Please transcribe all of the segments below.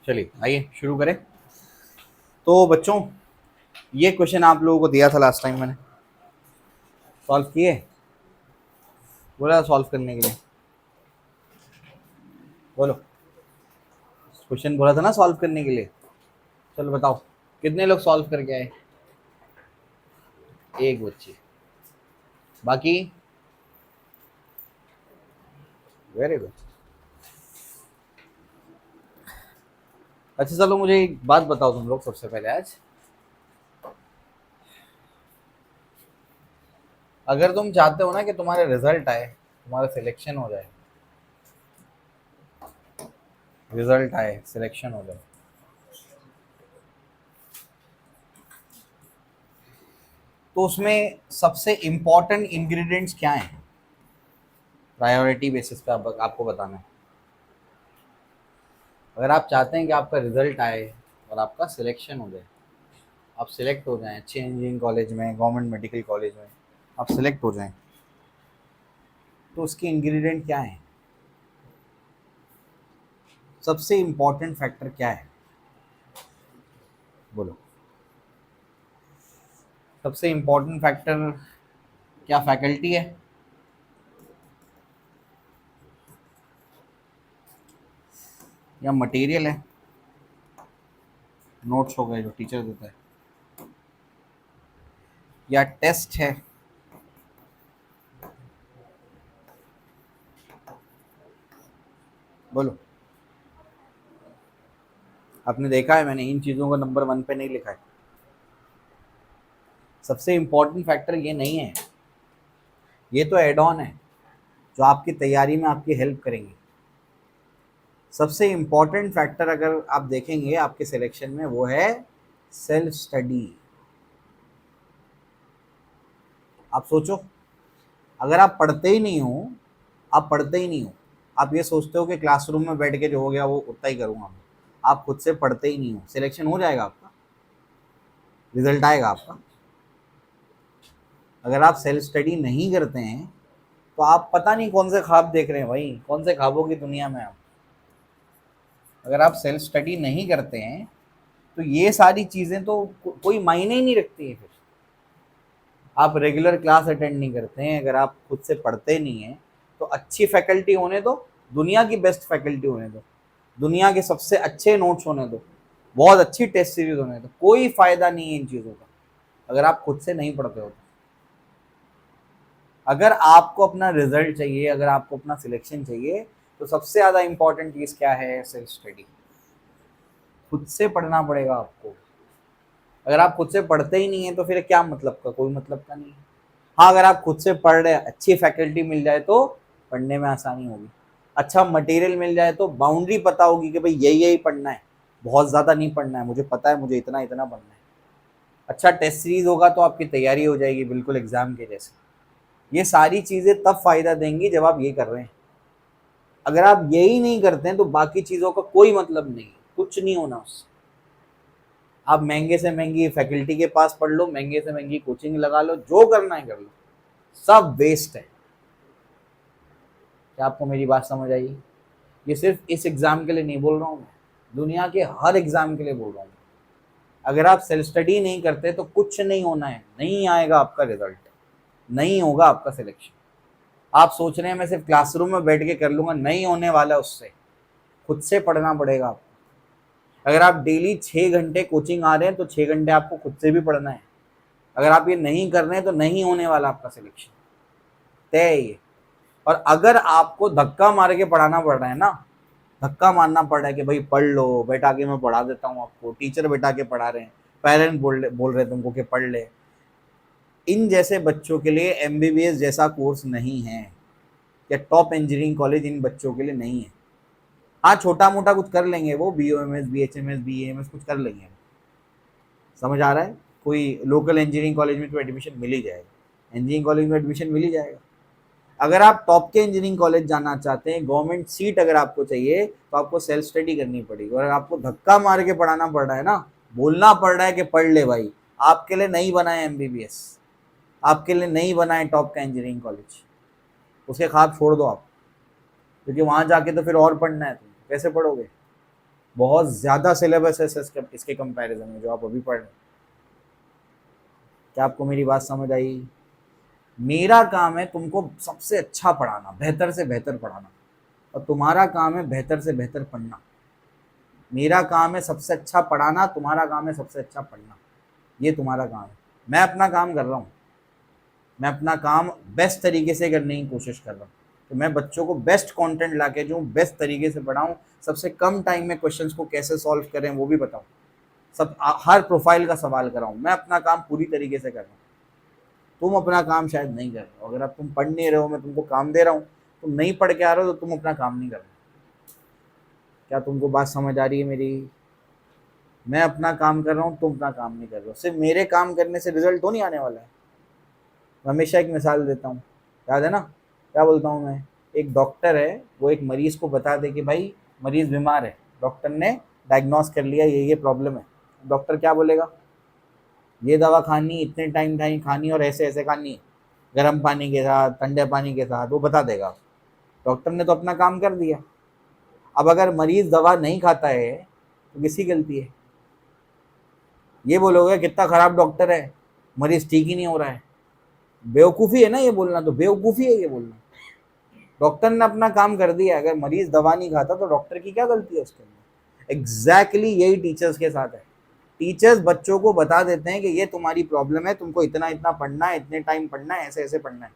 चलिए आइए शुरू करें। तो बच्चों, ये क्वेश्चन आप लोगों को दिया था लास्ट टाइम, मैंने सॉल्व किए, बोला सॉल्व करने के लिए। बोलो, क्वेश्चन बोला था ना सॉल्व करने के लिए। चलो बताओ, कितने लोग सॉल्व करके आए? एक बच्चे, बाकी? Very good. अच्छा चलो, मुझे एक बात बताओ तुम लोग सबसे पहले आज, अगर तुम चाहते हो ना कि तुम्हारे रिजल्ट आए, तुम्हारा सिलेक्शन हो जाए, रिजल्ट आए सिलेक्शन हो जाए, तो उसमें सबसे इंपॉर्टेंट इंग्रेडिएंट्स क्या हैं? प्रायोरिटी बेसिस पे आपको बताना है। अगर आप चाहते हैं कि आपका रिजल्ट आए और आपका सिलेक्शन हो जाए, आप सिलेक्ट हो जाएं अच्छे इंजीनियरिंग कॉलेज में, गवर्नमेंट मेडिकल कॉलेज में आप सिलेक्ट हो जाएं, तो उसके इंग्रेडिएंट क्या हैं? सबसे इंपॉर्टेंट फैक्टर क्या है? बोलो, सबसे इंपॉर्टेंट फैक्टर क्या फैकल्टी है, या मटेरियल है, नोट्स हो गए जो टीचर देता है, या टेस्ट है? बोलो। आपने देखा है, मैंने इन चीज़ों को नंबर वन पे नहीं लिखा है। सबसे इंपॉर्टेंट फैक्टर ये नहीं है, ये तो एड ऑन है जो आपकी तैयारी में आपकी हेल्प करेंगे। सबसे इंपॉर्टेंट फैक्टर अगर आप देखेंगे आपके सिलेक्शन में, वो है सेल्फ स्टडी। आप सोचो, अगर आप पढ़ते ही नहीं हो, आप पढ़ते ही नहीं हो, आप ये सोचते हो कि क्लासरूम में बैठ के जो हो गया वो उतना ही करूंगा मैं, आप खुद से पढ़ते ही नहीं हो, सिलेक्शन हो जाएगा आपका, रिजल्ट आएगा आपका। अगर आप सेल्फ स्टडी नहीं करते हैं तो आप पता नहीं कौन से ख्वाब देख रहे हैं भाई, कौन से ख्वाबों की दुनिया में आप। अगर आप सेल्फ स्टडी नहीं करते हैं तो ये सारी चीज़ें तो कोई मायने ही नहीं रखती है। फिर आप रेगुलर क्लास अटेंड नहीं करते हैं, अगर आप खुद से पढ़ते नहीं हैं, तो अच्छी फैकल्टी होने दो, दुनिया की बेस्ट फैकल्टी होने दो, दुनिया के सबसे अच्छे नोट्स होने दो, बहुत अच्छी टेस्ट सीरीज होने दो, कोई फायदा नहीं है इन चीज़ों का अगर आप खुद से नहीं पढ़ते हो तो। अगर आपको अपना रिजल्ट चाहिए, अगर आपको अपना सिलेक्शन चाहिए, तो सबसे ज़्यादा इंपॉर्टेंट चीज़ क्या है? Self study. खुद से पढ़ना पड़ेगा आपको। अगर आप खुद से पढ़ते ही नहीं है तो फिर क्या मतलब का? कोई मतलब का नहीं है। हाँ, अगर आप खुद से पढ़ रहे, अच्छी फैकल्टी मिल जाए तो पढ़ने में आसानी होगी, अच्छा मटेरियल मिल जाए तो बाउंड्री पता होगी कि भाई यही यही पढ़ना है, बहुत ज़्यादा नहीं पढ़ना है, मुझे पता है मुझे इतना इतना पढ़ना है। अच्छा टेस्ट सीरीज होगा तो आपकी तैयारी हो जाएगी बिल्कुल एग्जाम के जैसे। ये सारी चीज़ें तब फायदा देंगी जब आप ये कर रहे हैं। अगर आप यही नहीं करते हैं तो बाकी चीज़ों का कोई मतलब नहीं, कुछ नहीं होना उससे। आप महंगे से महंगी फैकल्टी के पास पढ़ लो, महंगे से महंगी कोचिंग लगा लो, जो करना है कर लो, सब वेस्ट है। क्या आपको मेरी बात समझ आई? ये सिर्फ इस एग्जाम के लिए नहीं बोल रहा हूँ मैं, दुनिया के हर एग्जाम के लिए बोल रहा हूँ। अगर आप सेल्फ स्टडी नहीं करते तो कुछ नहीं होना है, नहीं आएगा आपका रिजल्ट, नहीं होगा आपका सिलेक्शन। आप सोच रहे हैं मैं सिर्फ क्लासरूम में बैठ के कर लूंगा, नहीं होने वाला उससे, खुद से पढ़ना पड़ेगा आपको। अगर आप डेली 6 घंटे कोचिंग आ रहे हैं तो 6 घंटे आपको खुद से भी पढ़ना है। अगर आप ये नहीं कर रहे हैं तो नहीं होने वाला आपका सिलेक्शन, तय है ये। और अगर आपको धक्का मार के पढ़ाना पड़ रहा है ना, धक्का मारना पड़ रहा है कि भाई पढ़ लो, बैठा के मैं पढ़ा देता हूँ आपको, टीचर बैठा के पढ़ा रहे हैं, पेरेंट्स बोल रहे हैं तुमको कि पढ़ ले, इन जैसे बच्चों के लिए एमबीबीएस जैसा कोर्स नहीं है, या टॉप इंजीनियरिंग कॉलेज इन बच्चों के लिए नहीं है। हाँ, छोटा मोटा कुछ कर लेंगे वो, बीओएमएस, बीएचएमएस, बीएएमएस कुछ कर लेंगे, समझ आ रहा है? कोई लोकल इंजीनियरिंग कॉलेज में तो एडमिशन मिल ही जाएगा, इंजीनियरिंग कॉलेज में एडमिशन मिल ही जाएगा। अगर आप टॉप के इंजीनियरिंग कॉलेज जाना चाहते हैं, गवर्नमेंट सीट अगर आपको चाहिए, तो आपको सेल्फ स्टडी करनी पड़ेगी। और आपको धक्का मार के पढ़ाना पड़ रहा है ना, बोलना पड़ रहा है कि पढ़ ले भाई, आपके लिए नहीं बना है एमबीबीएस, आपके लिए नहीं बना है टॉप का इंजीनियरिंग कॉलेज, उसके ख्वाब छोड़ दो आप, क्योंकि वहां जाके तो फिर और पढ़ना है, तुम कैसे पढ़ोगे? बहुत ज़्यादा सिलेबस है इसके कंपैरिजन में जो आप अभी पढ़ रहे हैं। क्या आपको मेरी बात समझ आई? मेरा काम है तुमको सबसे अच्छा पढ़ाना, बेहतर से बेहतर पढ़ाना, और तुम्हारा काम है बेहतर से बेहतर पढ़ना। मेरा काम है सबसे अच्छा पढ़ाना, तुम्हारा काम है सबसे अच्छा पढ़ना। ये तुम्हारा काम है। मैं अपना काम कर रहा हूँ, मैं अपना काम बेस्ट तरीके से करने की कोशिश कर रहा हूँ कि मैं बच्चों को बेस्ट कंटेंट ला के दूँ, बेस्ट तरीके से पढ़ाऊँ, सबसे कम टाइम में क्वेश्चंस को कैसे सॉल्व करें वो भी बताऊँ, हर प्रोफाइल का सवाल कराऊँ। मैं अपना काम पूरी तरीके से कर रहा हूँ। तुम अपना काम शायद नहीं कर रहे हो। अगर आप तुम पढ़ नहीं रहे हो, मैं तुमको काम दे रहा हूँ, तुम नहीं पढ़ के आ रहे हो तो तुम अपना काम नहीं कर रहे। क्या तुमको बात समझ आ रही है मेरी? मैं अपना काम कर रहा हूँ, तुम अपना काम नहीं कर रहे हो। सिर्फ मेरे काम करने से रिजल्ट तो नहीं आने वाला है। हमेशा एक मिसाल देता हूँ, याद है ना क्या बोलता हूँ मैं? एक डॉक्टर है, वो एक मरीज को बता दे कि भाई मरीज बीमार है, डॉक्टर ने डायग्नोस कर लिया ये प्रॉब्लम है। डॉक्टर क्या बोलेगा? ये दवा खानी, इतने टाइम टाइम खानी और ऐसे ऐसे खानी, गर्म पानी के साथ, ठंडे पानी के साथ, वो बता देगा। डॉक्टर ने तो अपना काम कर दिया। अब अगर मरीज दवा नहीं खाता है तो किसकी गलती है? ये बोलोगे कितना खराब डॉक्टर है, मरीज ठीक ही नहीं हो रहा है। बेवकूफ़ी है ना ये बोलना, तो बेवकूफ़ी है ये बोलना। डॉक्टर ने अपना काम कर दिया। अगर मरीज दवा नहीं खाता तो डॉक्टर की क्या गलती है उसके अंदर? एग्जैक्टली यही टीचर्स के साथ है। टीचर्स बच्चों को बता देते हैं कि ये तुम्हारी प्रॉब्लम है, तुमको इतना इतना पढ़ना है, इतने टाइम पढ़ना है, ऐसे ऐसे पढ़ना है।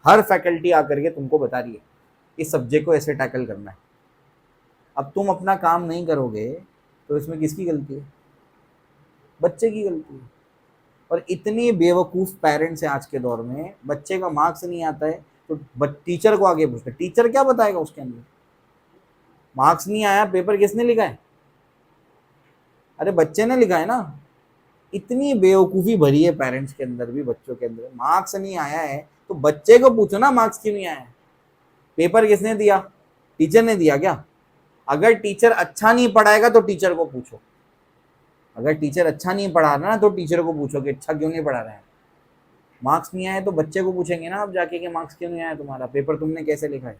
हर फैकल्टी आकर के तुमको बता रही है इस सब्जेक्ट को ऐसे टैकल करना है। अब तुम अपना काम नहीं करोगे तो इसमें किसकी गलती है? बच्चे की गलती है। और इतनी बेवकूफ़ पेरेंट्स हैं आज के दौर में, बच्चे का मार्क्स नहीं आता है तो टीचर को आगे पूछते, टीचर क्या बताएगा उसके अंदर? मार्क्स नहीं आया, पेपर किसने लिखा है? अरे बच्चे ने लिखा है ना। इतनी बेवकूफ़ी भरी है पेरेंट्स के अंदर भी, बच्चों के अंदर। मार्क्स नहीं आया है तो बच्चे को पूछो ना मार्क्स क्यों नहीं आया है। पेपर किसने दिया? टीचर ने दिया क्या? अगर टीचर अच्छा नहीं पढ़ाएगा तो टीचर को पूछो। अगर टीचर अच्छा नहीं पढ़ा रहा ना तो टीचर को पूछो कि अच्छा क्यों नहीं पढ़ा रहे हैं। मार्क्स नहीं आए तो बच्चे को पूछेंगे ना आप जाके कि मार्क्स क्यों नहीं आया तुम्हारा, पेपर तुमने कैसे लिखा है।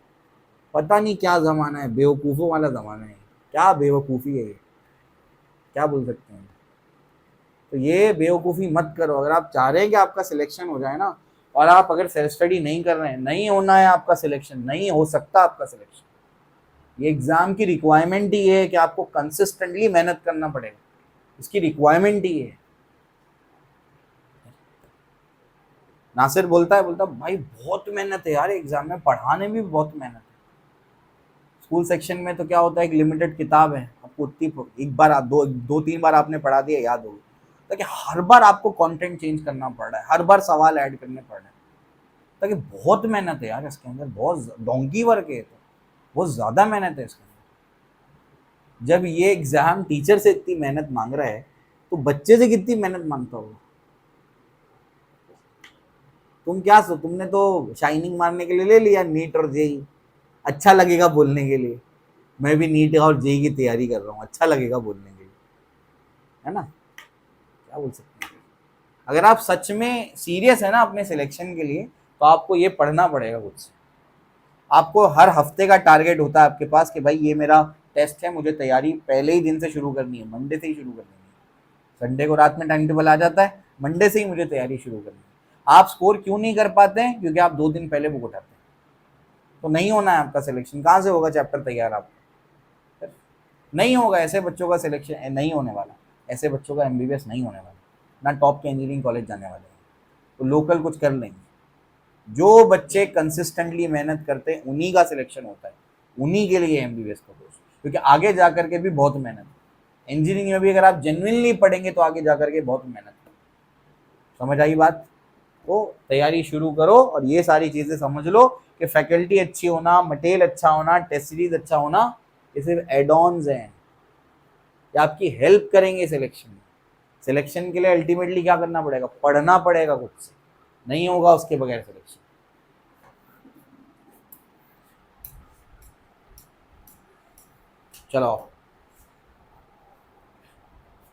पता नहीं क्या ज़माना है, बेवकूफ़ों वाला ज़माना है। क्या बेवकूफ़ी है ये, क्या बोल सकते हैं। तो ये बेवकूफ़ी मत करो। अगर आप चाह रहे हैं कि आपका सिलेक्शन हो जाए ना, और आप अगर सेल्फ स्टडी नहीं कर रहे हैं, नहीं होना है आपका सिलेक्शन, नहीं हो सकता आपका सिलेक्शन। ये एग्ज़ाम की रिक्वायरमेंट ही है कि आपको कंसिस्टेंटली मेहनत करना पड़ेगा, इसकी रिक्वायरमेंट ही है। नासिर बोलता भाई बहुत मेहनत है यार एग्जाम में, पढ़ाने में भी बहुत मेहनत है। स्कूल सेक्शन में तो क्या होता है, एक लिमिटेड किताब है, आपको उतनी एक बार दो तीन बार आपने पढ़ा दिया, याद होगी। ताकि हर बार आपको कंटेंट चेंज करना पड़ रहा है, हर बार सवाल ऐड करने पड़ रहे हैं। ताकि बहुत मेहनत है यार इसके अंदर, बहुत डोंकी वर्क है, तो बहुत ज़्यादा मेहनत है इसके अंदर। जब ये एग्ज़ाम टीचर से इतनी मेहनत मांग रहा है तो बच्चे से कितनी मेहनत मांगता होगा। तुमने तो शाइनिंग मारने के लिए ले लिया नीट और जेई, अच्छा लगेगा बोलने के लिए। मैं भी नीट और जेई की तैयारी कर रहा हूँ, अच्छा लगेगा बोलने के लिए, है ना? क्या बोल सकते हैं। अगर आप सच में सीरियस है ना अपने सिलेक्शन के लिए तो आपको ये पढ़ना पड़ेगा खुद से। आपको हर हफ्ते का टारगेट होता है आपके पास कि भाई ये मेरा टेस्ट है, मुझे तैयारी पहले ही दिन से शुरू करनी है, मंडे से ही शुरू करनी है। संडे को रात में टाइम टेबल आ जाता है, मंडे से ही मुझे तैयारी शुरू करनी है। आप स्कोर क्यों नहीं कर पाते हैं? क्योंकि आप 2 दिन पहले बुक उठाते हैं। तो नहीं होना है आपका सिलेक्शन। कहाँ से होगा चैप्टर तैयार आपका? नहीं होगा। ऐसे बच्चों का सिलेक्शन नहीं होने वाला, ऐसे बच्चों का एमबीबीएस नहीं होने वाला, ना टॉप के इंजीनियरिंग कॉलेज जाने वाले हैं। तो लोकल कुछ कर लेंगे। जो बच्चे कंसिस्टेंटली मेहनत करते हैं उन्हीं का सिलेक्शन होता है, उन्हीं के लिए एमबीबीएस का कोर्स, क्योंकि आगे जा करके भी बहुत मेहनत है। इंजीनियरिंग में भी अगर आप जेन्युइनली पढ़ेंगे तो आगे जा करके बहुत मेहनत है। समझ आई बात? तो तैयारी शुरू करो और ये सारी चीज़ें समझ लो कि फैकल्टी अच्छी होना, मटेरियल अच्छा होना, टेस्ट सीरीज अच्छा होना, ये सिर्फ एड ऑन्स हैं। ये आपकी हेल्प करेंगे सिलेक्शन में। सिलेक्शन के लिए अल्टीमेटली क्या करना पड़ेगा? पढ़ना पड़ेगा खुद से, नहीं होगा उसके बगैर सिलेक्शन। चलो,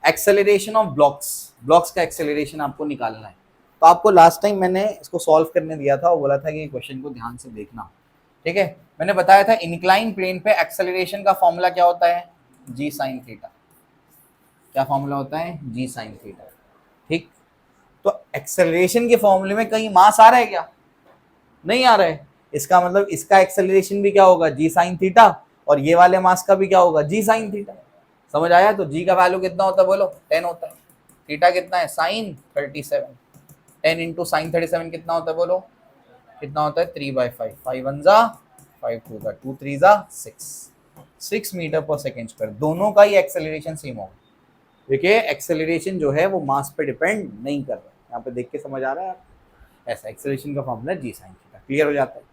एक्सेलरेशन ऑफ ब्लॉक्स का एक्सेलरेशन आपको निकालना है। तो आपको लास्ट टाइम मैंने इसको सॉल्व करने दिया था और बोला था कि क्वेश्चन को ध्यान से देखना, ठीक है? मैंने बताया था इनक्लाइन प्लेन पे एक्सेलरेशन का फॉर्मूला क्या होता है? जी साइन थीटा। क्या फॉर्मूला होता है? जी साइन थीटा। ठीक, तो एक्सेलरेशन के फॉर्मूले में कहीं मास आ रहा है क्या? नहीं आ रहा है। इसका मतलब इसका एक्सेलरेशन भी क्या होगा? जी साइन थीटा, और ये वाले मास का भी क्या होगा? जी साइन थीटा। समझ आया? तो जी का वैल्यू कितना होता है बोलो? 10 होता है। थीटा कितना है? साइन 37। 10 इंटू साइन 37 कितना होता है बोलो? कितना होता है? 3/5। 5 1 जा 5 2 जा 2 3 जा 6 मीटर पर सेकेंड स्क्वायर। दोनों का ही एक्सेलरेशन सेम होगा। देखिए एक्सेलरेशन जो है वो मास पे डिपेंड नहीं कर रहा है। यहाँ पे देख के समझ आ रहा है? ऐसा एक्सेलरेशन का फॉर्मूला जी साइन थीटा। क्लियर हो जाता है?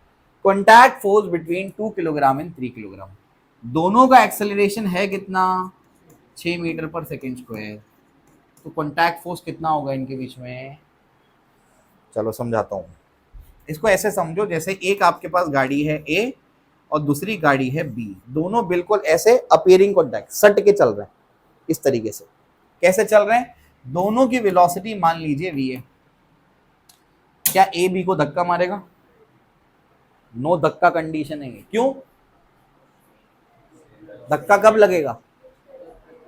Contact force between 2 kilogram and 3 kilogram. दोनों का एक्सेलरेशन है कितना? 6 मीटर पर सेकेंड स्क्वायर। तो कॉन्टैक्ट फोर्स कितना होगा इनके बीच में? चलो समझाता हूँ। इसको ऐसे समझो जैसे एक आपके पास गाड़ी है ए और दूसरी गाड़ी है बी। दोनों बिल्कुल ऐसे अपीयरिंग कॉन्टैक्ट सट के चल रहे हैं इस तरीके से। कैसे चल रहे हैं? दोनों की वेलोसिटी मान लीजिए वी है। क्या ए बी को धक्का मारेगा? नो धक्का कंडीशन है। क्यों? धक्का कब लगेगा?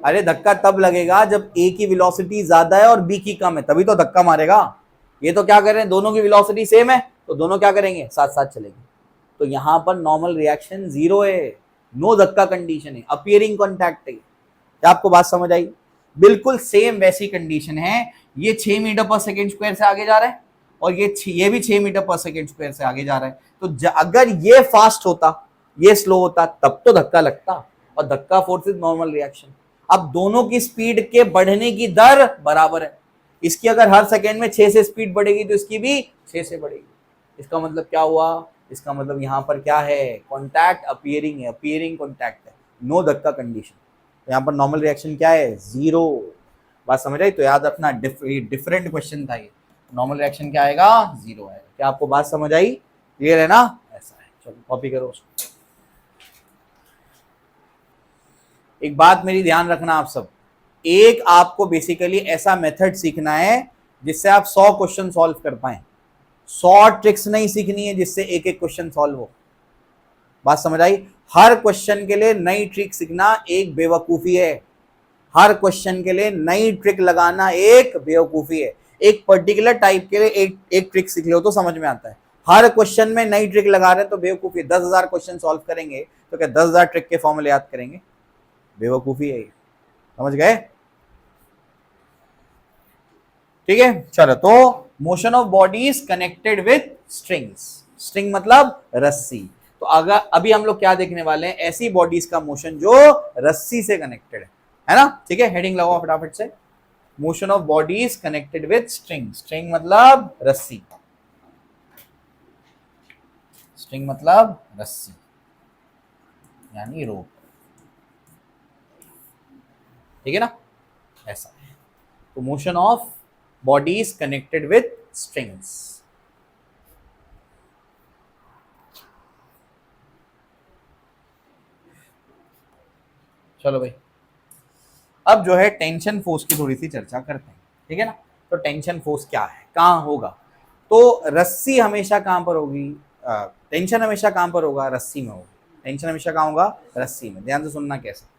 अरे धक्का तब लगेगा जब ए की वेलोसिटी ज्यादा है और बी की कम है, तभी तो धक्का मारेगा। ये तो क्या कर रहे हैं? दोनों की वेलोसिटी सेम है तो दोनों क्या करेंगे? साथ साथ चलेंगे। तो यहां पर नॉर्मल रिएक्शन जीरो है, नो धक्का कंडीशन है, अपीयरिंग कॉन्टैक्ट है। क्या आपको बात समझ आई? बिल्कुल सेम वैसी कंडीशन है। ये 6 मीटर पर सेकेंड स्क्वायर से आगे जा रहा है और ये भी 6 मीटर पर सेकेंड स्क्वायर से आगे जा रहा है। तो अगर ये फास्ट होता ये स्लो होता तब तो धक्का लगता, और धक्का फोर्स इज नॉर्मल रिएक्शन। अब दोनों की स्पीड के बढ़ने की दर बराबर है। इसकी अगर हर सेकेंड में 6 से स्पीड बढ़ेगी तो इसकी भी 6 से बढ़ेगी। इसका मतलब क्या हुआ? इसका मतलब यहां पर क्या है? कॉन्टैक्ट अपीयरिंग है, अपीयरिंग कॉन्टैक्ट है, नो धक्का कंडीशन। तो यहाँ पर नॉर्मल रिएक्शन क्या है? जीरो। बात समझ आई? तो याद रखना डिफरेंट क्वेश्चन था ये। नॉर्मल रिएक्शन क्या आएगा? जीरो आएगा। क्या आपको बात समझ आई? क्लियर है ना? ऐसा है। चलो कॉपी करो उसको। एक बात मेरी ध्यान रखना आप सब, एक आपको बेसिकली ऐसा मेथड सीखना है जिससे आप 100 क्वेश्चन सॉल्व कर पाए। 100 ट्रिक्स नहीं सीखनी है जिससे एक एक क्वेश्चन सॉल्व हो। बात समझ आई? हर क्वेश्चन के लिए नई ट्रिक सीखना एक बेवकूफी है। हर क्वेश्चन के लिए नई ट्रिक लगाना एक बेवकूफी है। एक पर्टिकुलर टाइप के लिए एक ट्रिक सीख लो तो समझ में आता है। हर क्वेश्चन में नई ट्रिक लगा रहे हैं तो बेवकूफी। 10,000 क्वेश्चन सॉल्व करेंगे तो क्या 10,000 ट्रिक के फॉर्मूले याद करेंगे? बेवकूफी है। समझ गए? ठीक है, चलो। तो motion of bodies connected with strings. String मतलब रस्सी। तो अगर अभी हम लोग क्या देखने वाले हैं? ऐसी बॉडीज का मोशन जो रस्सी से कनेक्टेड है ना? ठीक है, हेडिंग लगाओ फटाफट से। Motion of bodies connected with string. String मतलब रस्सी। स्ट्रिंग मतलब रस्सी यानी रोप। ठीक है ना? ऐसा है। तो motion of bodies connected with strings. चलो भाई, अब जो है टेंशन फोर्स की थोड़ी सी चर्चा करते हैं। ठीक है ना? तो टेंशन फोर्स क्या है, कहां होगा? तो रस्सी हमेशा कहां पर होगी? टेंशन हमेशा कहां पर होगा? रस्सी में होगा। टेंशन हमेशा कहां होगा? रस्सी में। ध्यान से सुनना कैसे।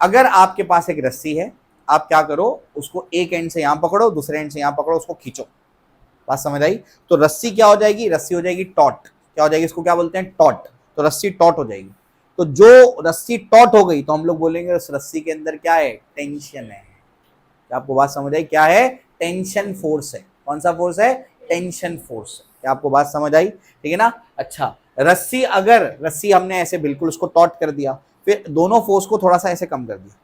अगर आपके पास एक रस्सी है, आप क्या करो? उसको एक एंड से यहां पकड़ो, दूसरे एंड से यहां पकड़ो, उसको खींचो। बात समझ आई? तो रस्सी क्या हो जाएगी? रस्सी हो जाएगी टॉट। क्या हो जाएगी? इसको क्या बोलते हैं? टॉट। तो रस्सी टॉट हो जाएगी। तो जो रस्सी टॉट हो गई तो हम लोग बोलेंगे उस रस्सी के अंदर क्या है? टेंशन है। क्या आपको बात समझ आई? क्या है? टेंशन फोर्स है। कौन सा फोर्स है? टेंशन फोर्स है। क्या आपको बात समझ आई? ठीक है ना? अच्छा, रस्सी हमने ऐसे बिल्कुल उसको टॉट कर दिया, फिर दोनों फोर्स को थोड़ा सा ऐसे कम कर दिया,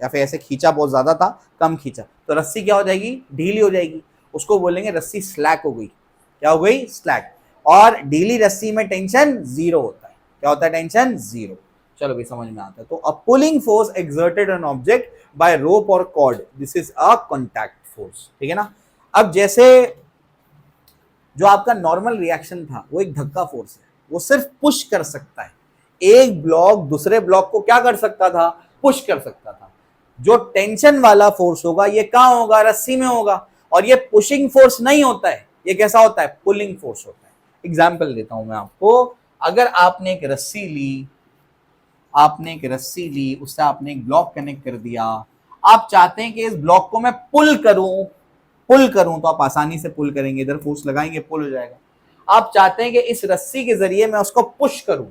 या फिर ऐसे खींचा, बहुत ज्यादा था, कम खींचा, तो रस्सी क्या हो जाएगी? ढीली हो जाएगी। उसको बोलेंगे रस्सी स्लैक हो गई। क्या हो गई? स्लैक। और ढीली रस्सी में टेंशन जीरो होता है। क्या होता है? Tension zero. चलो भी समझ में आता है। तो a pulling force exerted on object by rope और cord, this is a contact force. ठीक है ना? अब जैसे जो आपका नॉर्मल रिएक्शन था वो एक धक्का फोर्स है, वो सिर्फ पुश कर सकता है। एक ब्लॉक दूसरे ब्लॉक को क्या कर सकता था? पुश कर सकता था। जो टेंशन वाला फोर्स होगा ये कहां होगा? रस्सी में होगा। और ये पुशिंग फोर्स नहीं होता है, ये कैसा होता है? पुलिंग फोर्स होता है। एग्जाम्पल देता हूं मैं आपको। अगर आपने एक रस्सी ली, आपने एक रस्सी ली, उससे आपने एक ब्लॉक कनेक्ट कर दिया, आप चाहते हैं कि इस ब्लॉक को मैं पुल करूं तो आप आसानी से पुल करेंगे, इधर फोर्स लगाएंगे पुल हो जाएगा। आप चाहते हैं कि इस रस्सी के जरिए मैं उसको पुश करूं,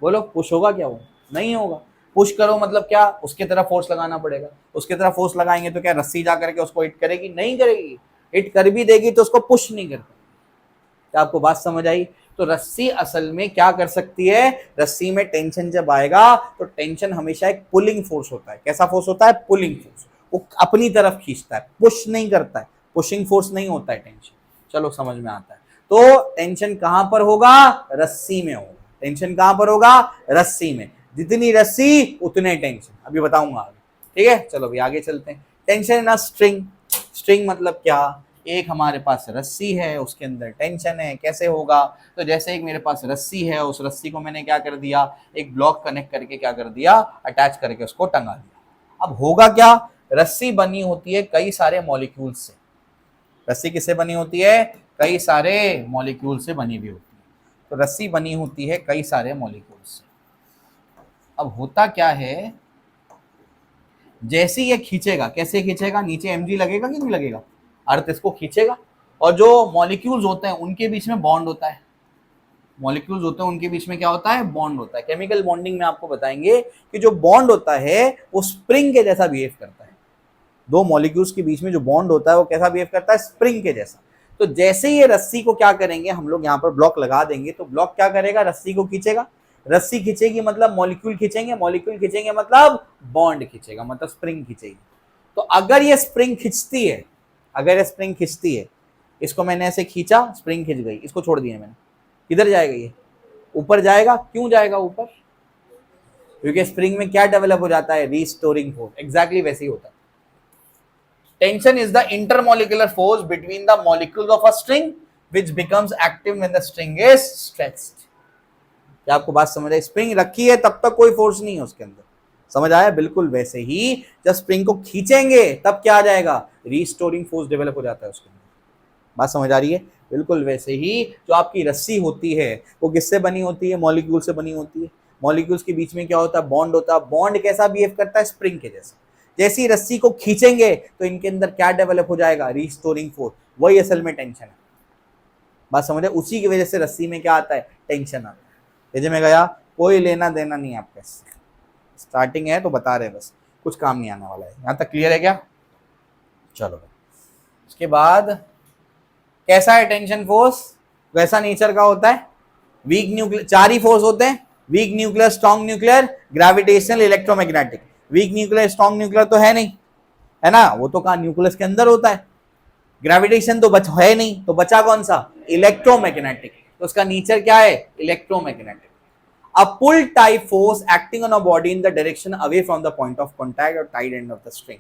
बोलो पुश होगा क्या? वो नहीं होगा। पुश करो मतलब क्या? उसके तरफ फोर्स लगाना पड़ेगा, उसके तरफ फोर्स लगाएंगे तो क्या रस्सी जा करके उसको हिट करेगी? नहीं करेगी। हिट कर भी देगी तो उसको पुश नहीं कर पाएगी। क्या आपको बात समझ आई? तो रस्सी असल में क्या कर सकती है? रस्सी में टेंशन जब आएगा तो टेंशन हमेशा एक पुलिंग फोर्स होता है। कैसा फोर्स होता है? Pulling force. वो अपनी तरफ खींचता है, पुश नहीं करता है, पुशिंग फोर्स नहीं होता है टेंशन। चलो समझ में आता है। तो टेंशन कहां पर होगा? रस्सी में होगा। टेंशन कहां पर होगा? रस्सी में। जितनी रस्सी उतने टेंशन, अभी बताऊंगा आगे। ठीक है, चलो अभी आगे चलते हैं। Tension in a string. String मतलब क्या? एक हमारे पास रस्सी है, उसके अंदर टेंशन है। कैसे होगा? तो जैसे एक मेरे पास रस्सी है, उस रस्सी को मैंने क्या कर दिया? एक ब्लॉक कनेक्ट करके क्या कर दिया? अटैच करके उसको टंगा दिया। अब होगा क्या? रस्सी बनी होती है कई सारे मॉलिक्यूल से। रस्सी किससे बनी होती है? कई सारे मॉलिक्यूल से बनी हुई होती है। तो रस्सी बनी होती है कई सारे मॉलिक्यूल से। अब होता क्या है, जैसे ये खींचेगा, कैसे खींचेगा? नीचे एमजी लगेगा कि नहीं लगेगा? अर्थ इसको खींचेगा, और जो मॉलिक्यूल्स होते हैं उनके बीच में बॉन्ड होता है। मॉलिक्यूल्स होते हैं उनके बीच में क्या होता है? बॉन्ड होता है। केमिकल बॉन्डिंग में आपको बताएंगे कि जो बॉन्ड होता है वो स्प्रिंग के जैसा बिहेव करता है। दो मॉलिक्यूल्स के बीच में जो बॉन्ड होता है वो कैसा बिहेव करता है? स्प्रिंग के जैसा। तो जैसे ये रस्सी को क्या करेंगे हम लोग, यहाँ पर ब्लॉक लगा देंगे तो ब्लॉक क्या करेगा? रस्सी को खींचेगा। रस्सी खींचेगी मतलब मॉलिक्यूल खींचेंगे, मॉलिक्यूल खींचेंगे मतलब बॉन्ड खींचेगा, मतलब स्प्रिंग खींचेगी। तो अगर ये स्प्रिंग खींचती है, अगर ये स्प्रिंग खींचती है, इसको मैंने ऐसे खींचा, स्प्रिंग खींच गई, इसको छोड़ दिया मैंने, किधर जाएगा? ये ऊपर जाएगा। क्यों जाएगा ऊपर? क्योंकि स्प्रिंग में क्या डेवलप हो जाता है? Restoring force. एग्जैक्टली वैसे ही होता है। Tension is the intermolecular force between the molecules of a string which becomes active when the string is stretched. क्या आपको बात समझ आई? स्प्रिंग रखी है तब तक कोई फोर्स नहीं है उसके अंदर, समझ आया? बिल्कुल वैसे ही जब स्प्रिंग को खींचेंगे तब क्या आ जाएगा? रीस्टोरिंग फोर्स डेवलप हो जाता है उसके अंदर। बात समझ आ रही है? बिल्कुल वैसे ही जो आपकी रस्सी होती है वो किससे बनी होती है? मॉलिक्यूल से बनी होती है। मॉलिक्यूल्स के बीच में क्या होता है? बॉन्ड होता है। बॉन्ड कैसा बिहेव करता है? स्प्रिंग के जैसा। जैसी रस्सी को खींचेंगे तो इनके अंदर क्या डेवलप हो जाएगा? Restoring force. वही असल में टेंशन है। बात समझे? उसी की वजह से रस्सी में क्या आता है? टेंशन आता है। जैसे मैं गया, कोई लेना देना नहीं आपका इससे, स्टार्टिंग है तो बता रहे बस, कुछ काम नहीं आने वाला है। यहां तक क्लियर है क्या? चलो उसके बाद कैसा है टेंशन फोर्स? वैसा नेचर का होता है। वीक न्यूक्लियर, चार ही फोर्स होते हैं, weak nuclear, strong nuclear, gravitational, electromagnetic. Weak nuclear strong nuclear तो है नहीं, है ना? वो तो कहा न्यूक्लियस के अंदर होता है। ग्रेविटेशन तो बच है नहीं, तो बचा कौन सा? इलेक्ट्रोमैग्नेटिक। तो उसका नेचर क्या है? Electromagnetic. A pull type force acting on a body in the direction away from the point of contact or tied end of the string.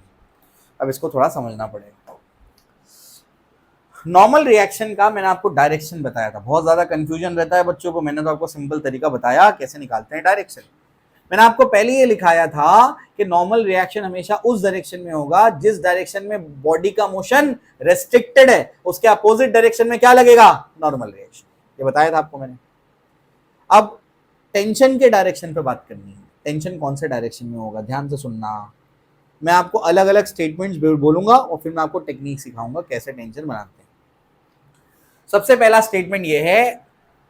अब इसको थोड़ा समझना पड़ेगा। नॉर्मल रिएक्शन का मैंने आपको डायरेक्शन बताया था, बहुत ज्यादा कंफ्यूजन रहता है बच्चों को, मैंने तो आपको सिंपल तरीका बताया कैसे निकालते हैं डायरेक्शन। मैंने आपको पहले ये लिखाया था कि नॉर्मल रिएक्शन हमेशा उस डायरेक्शन में होगा जिस डायरेक्शन में बॉडी का मोशन रेस्ट्रिक्टेड है, उसके अपोजिट डायरेक्शन में क्या लगेगा? Normal reaction. ये बताया था आपको मैंने। अब टेंशन के डायरेक्शन पे बात करनी है। टेंशन कौन से डायरेक्शन में होगा? ध्यान से सुनना, मैं आपको अलग अलग स्टेटमेंट्स बोलूंगा और फिर मैं आपको टेक्निक सिखाऊंगा कैसे टेंशन बनाते हैं। सबसे पहला स्टेटमेंट ये है,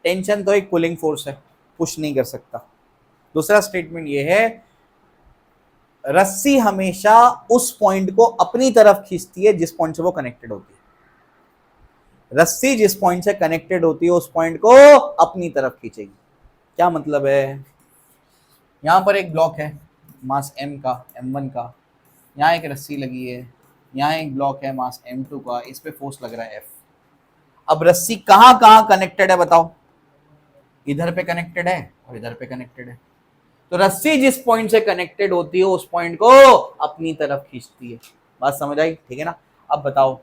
टेंशन तो एक पुलिंग फोर्स है, पुश नहीं कर सकता। दूसरा स्टेटमेंट ये है, रस्सी हमेशा उस पॉइंट को अपनी तरफ खींचती है जिस पॉइंट से वो कनेक्टेड होती है। रस्सी जिस पॉइंट से कनेक्टेड होती है उस पॉइंट को अपनी तरफ खींचेगी। क्या मतलब है? यहां पर एक ब्लॉक है मास m का, m1 का, यहाँ एक रस्सी लगी है, यहाँ एक ब्लॉक है मास m2 का, इस पे फोर्स लग रहा है F। अब रस्सी कहां कहां कनेक्टेड है बताओ? इधर पे कनेक्टेड है और इधर पे कनेक्टेड है। तो रस्सी जिस पॉइंट से कनेक्टेड होती है उस पॉइंट को अपनी तरफ खींचती है। बात समझ आई? ठीक है ना? अब बताओ,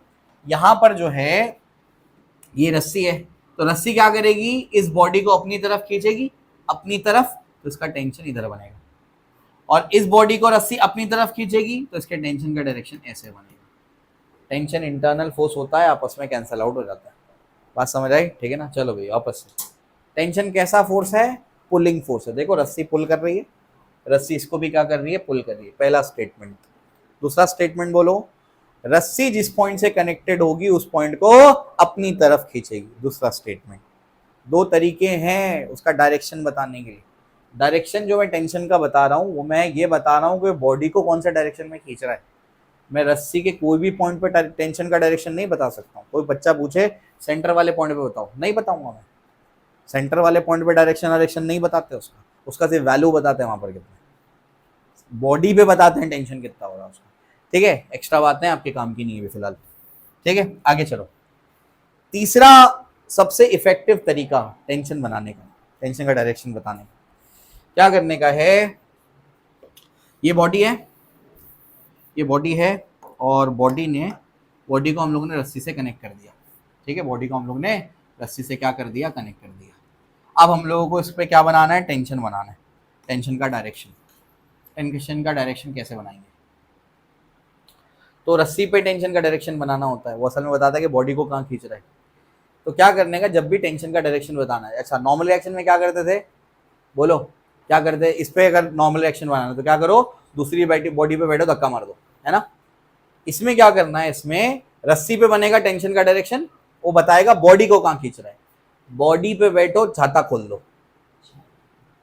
यहां पर जो है ये रस्सी है, तो रस्सी क्या करेगी? इस बॉडी को अपनी तरफ खींचेगी, अपनी तरफ, तो इसका टेंशन इधर बनेगा। और इस बॉडी को रस्सी अपनी तरफ खींचेगी तो इसके टेंशन का डायरेक्शन ऐसे बनेगा। टेंशन इंटरनल फोर्स होता है, आपस में कैंसल आउट हो जाता है। बात समझ आई? ठीक है ना? चलो भाई आपस से, टेंशन कैसा फोर्स है? पुलिंग फोर्स है। देखो रस्सी पुल कर रही है, रस्सी इसको भी क्या कर रही है, पुल कर रही है। पहला स्टेटमेंट। दूसरा स्टेटमेंट बोलो, रस्सी जिस पॉइंट से कनेक्टेड होगी उस पॉइंट को अपनी तरफ खींचेगी। दूसरा स्टेटमेंट। दो तरीके हैं उसका डायरेक्शन बताने के लिए। डायरेक्शन जो मैं टेंशन का बता रहा हूँ वो मैं ये बता रहा हूँ कि बॉडी को कौन सा डायरेक्शन में खींच रहा है। मैं रस्सी के कोई भी पॉइंट पे टेंशन का डायरेक्शन नहीं बता सकता हूँ। कोई बच्चा पूछे सेंटर वाले पॉइंट पे बताओ, नहीं बताऊंगा मैं। सेंटर वाले पॉइंट पे डायरेक्शन नहीं बताते उसका सिर्फ वैल्यू बताते हैं वहां पर कितना। बॉडी पे बताते हैं टेंशन कितना हो रहा है उसका। ठीक है, एक्स्ट्रा बातें आपके काम की नहीं है फिलहाल। ठीक है, आगे चलो। तीसरा सबसे इफेक्टिव तरीका टेंशन बनाने का, टेंशन का डायरेक्शन बताने का क्या करने का है। ये बॉडी है, ये बॉडी है, और बॉडी को हम लोगों ने रस्सी से कनेक्ट कर दिया। ठीक है, बॉडी को हम लोग ने रस्सी से क्या कर दिया, कनेक्ट कर दिया। अब हम लोगों को इस पर क्या बनाना है, टेंशन बनाना है। टेंशन का डायरेक्शन। टेंशन का डायरेक्शन कैसे बनाएंगे, तो रस्सी पे टेंशन का डायरेक्शन बनाना होता है। वो असल में बताता है कि बॉडी को कहाँ खींच रहा है। तो क्या करने का, जब भी टेंशन का डायरेक्शन बताना है। अच्छा, नॉर्मल रिएक्शन में क्या करते थे, बोलो क्या करते हैं। इस पे अगर नॉर्मल रिएक्शन बनाना तो क्या करो, दूसरी बॉडी पे बैठो, धक्का मार दो, है ना। इसमें क्या करना है, इसमें रस्सी पे बनेगा टेंशन का डायरेक्शन, वो बताएगा बॉडी को कहाँ खींच रहा है। बॉडी पे बैठो, छाता खोल दो।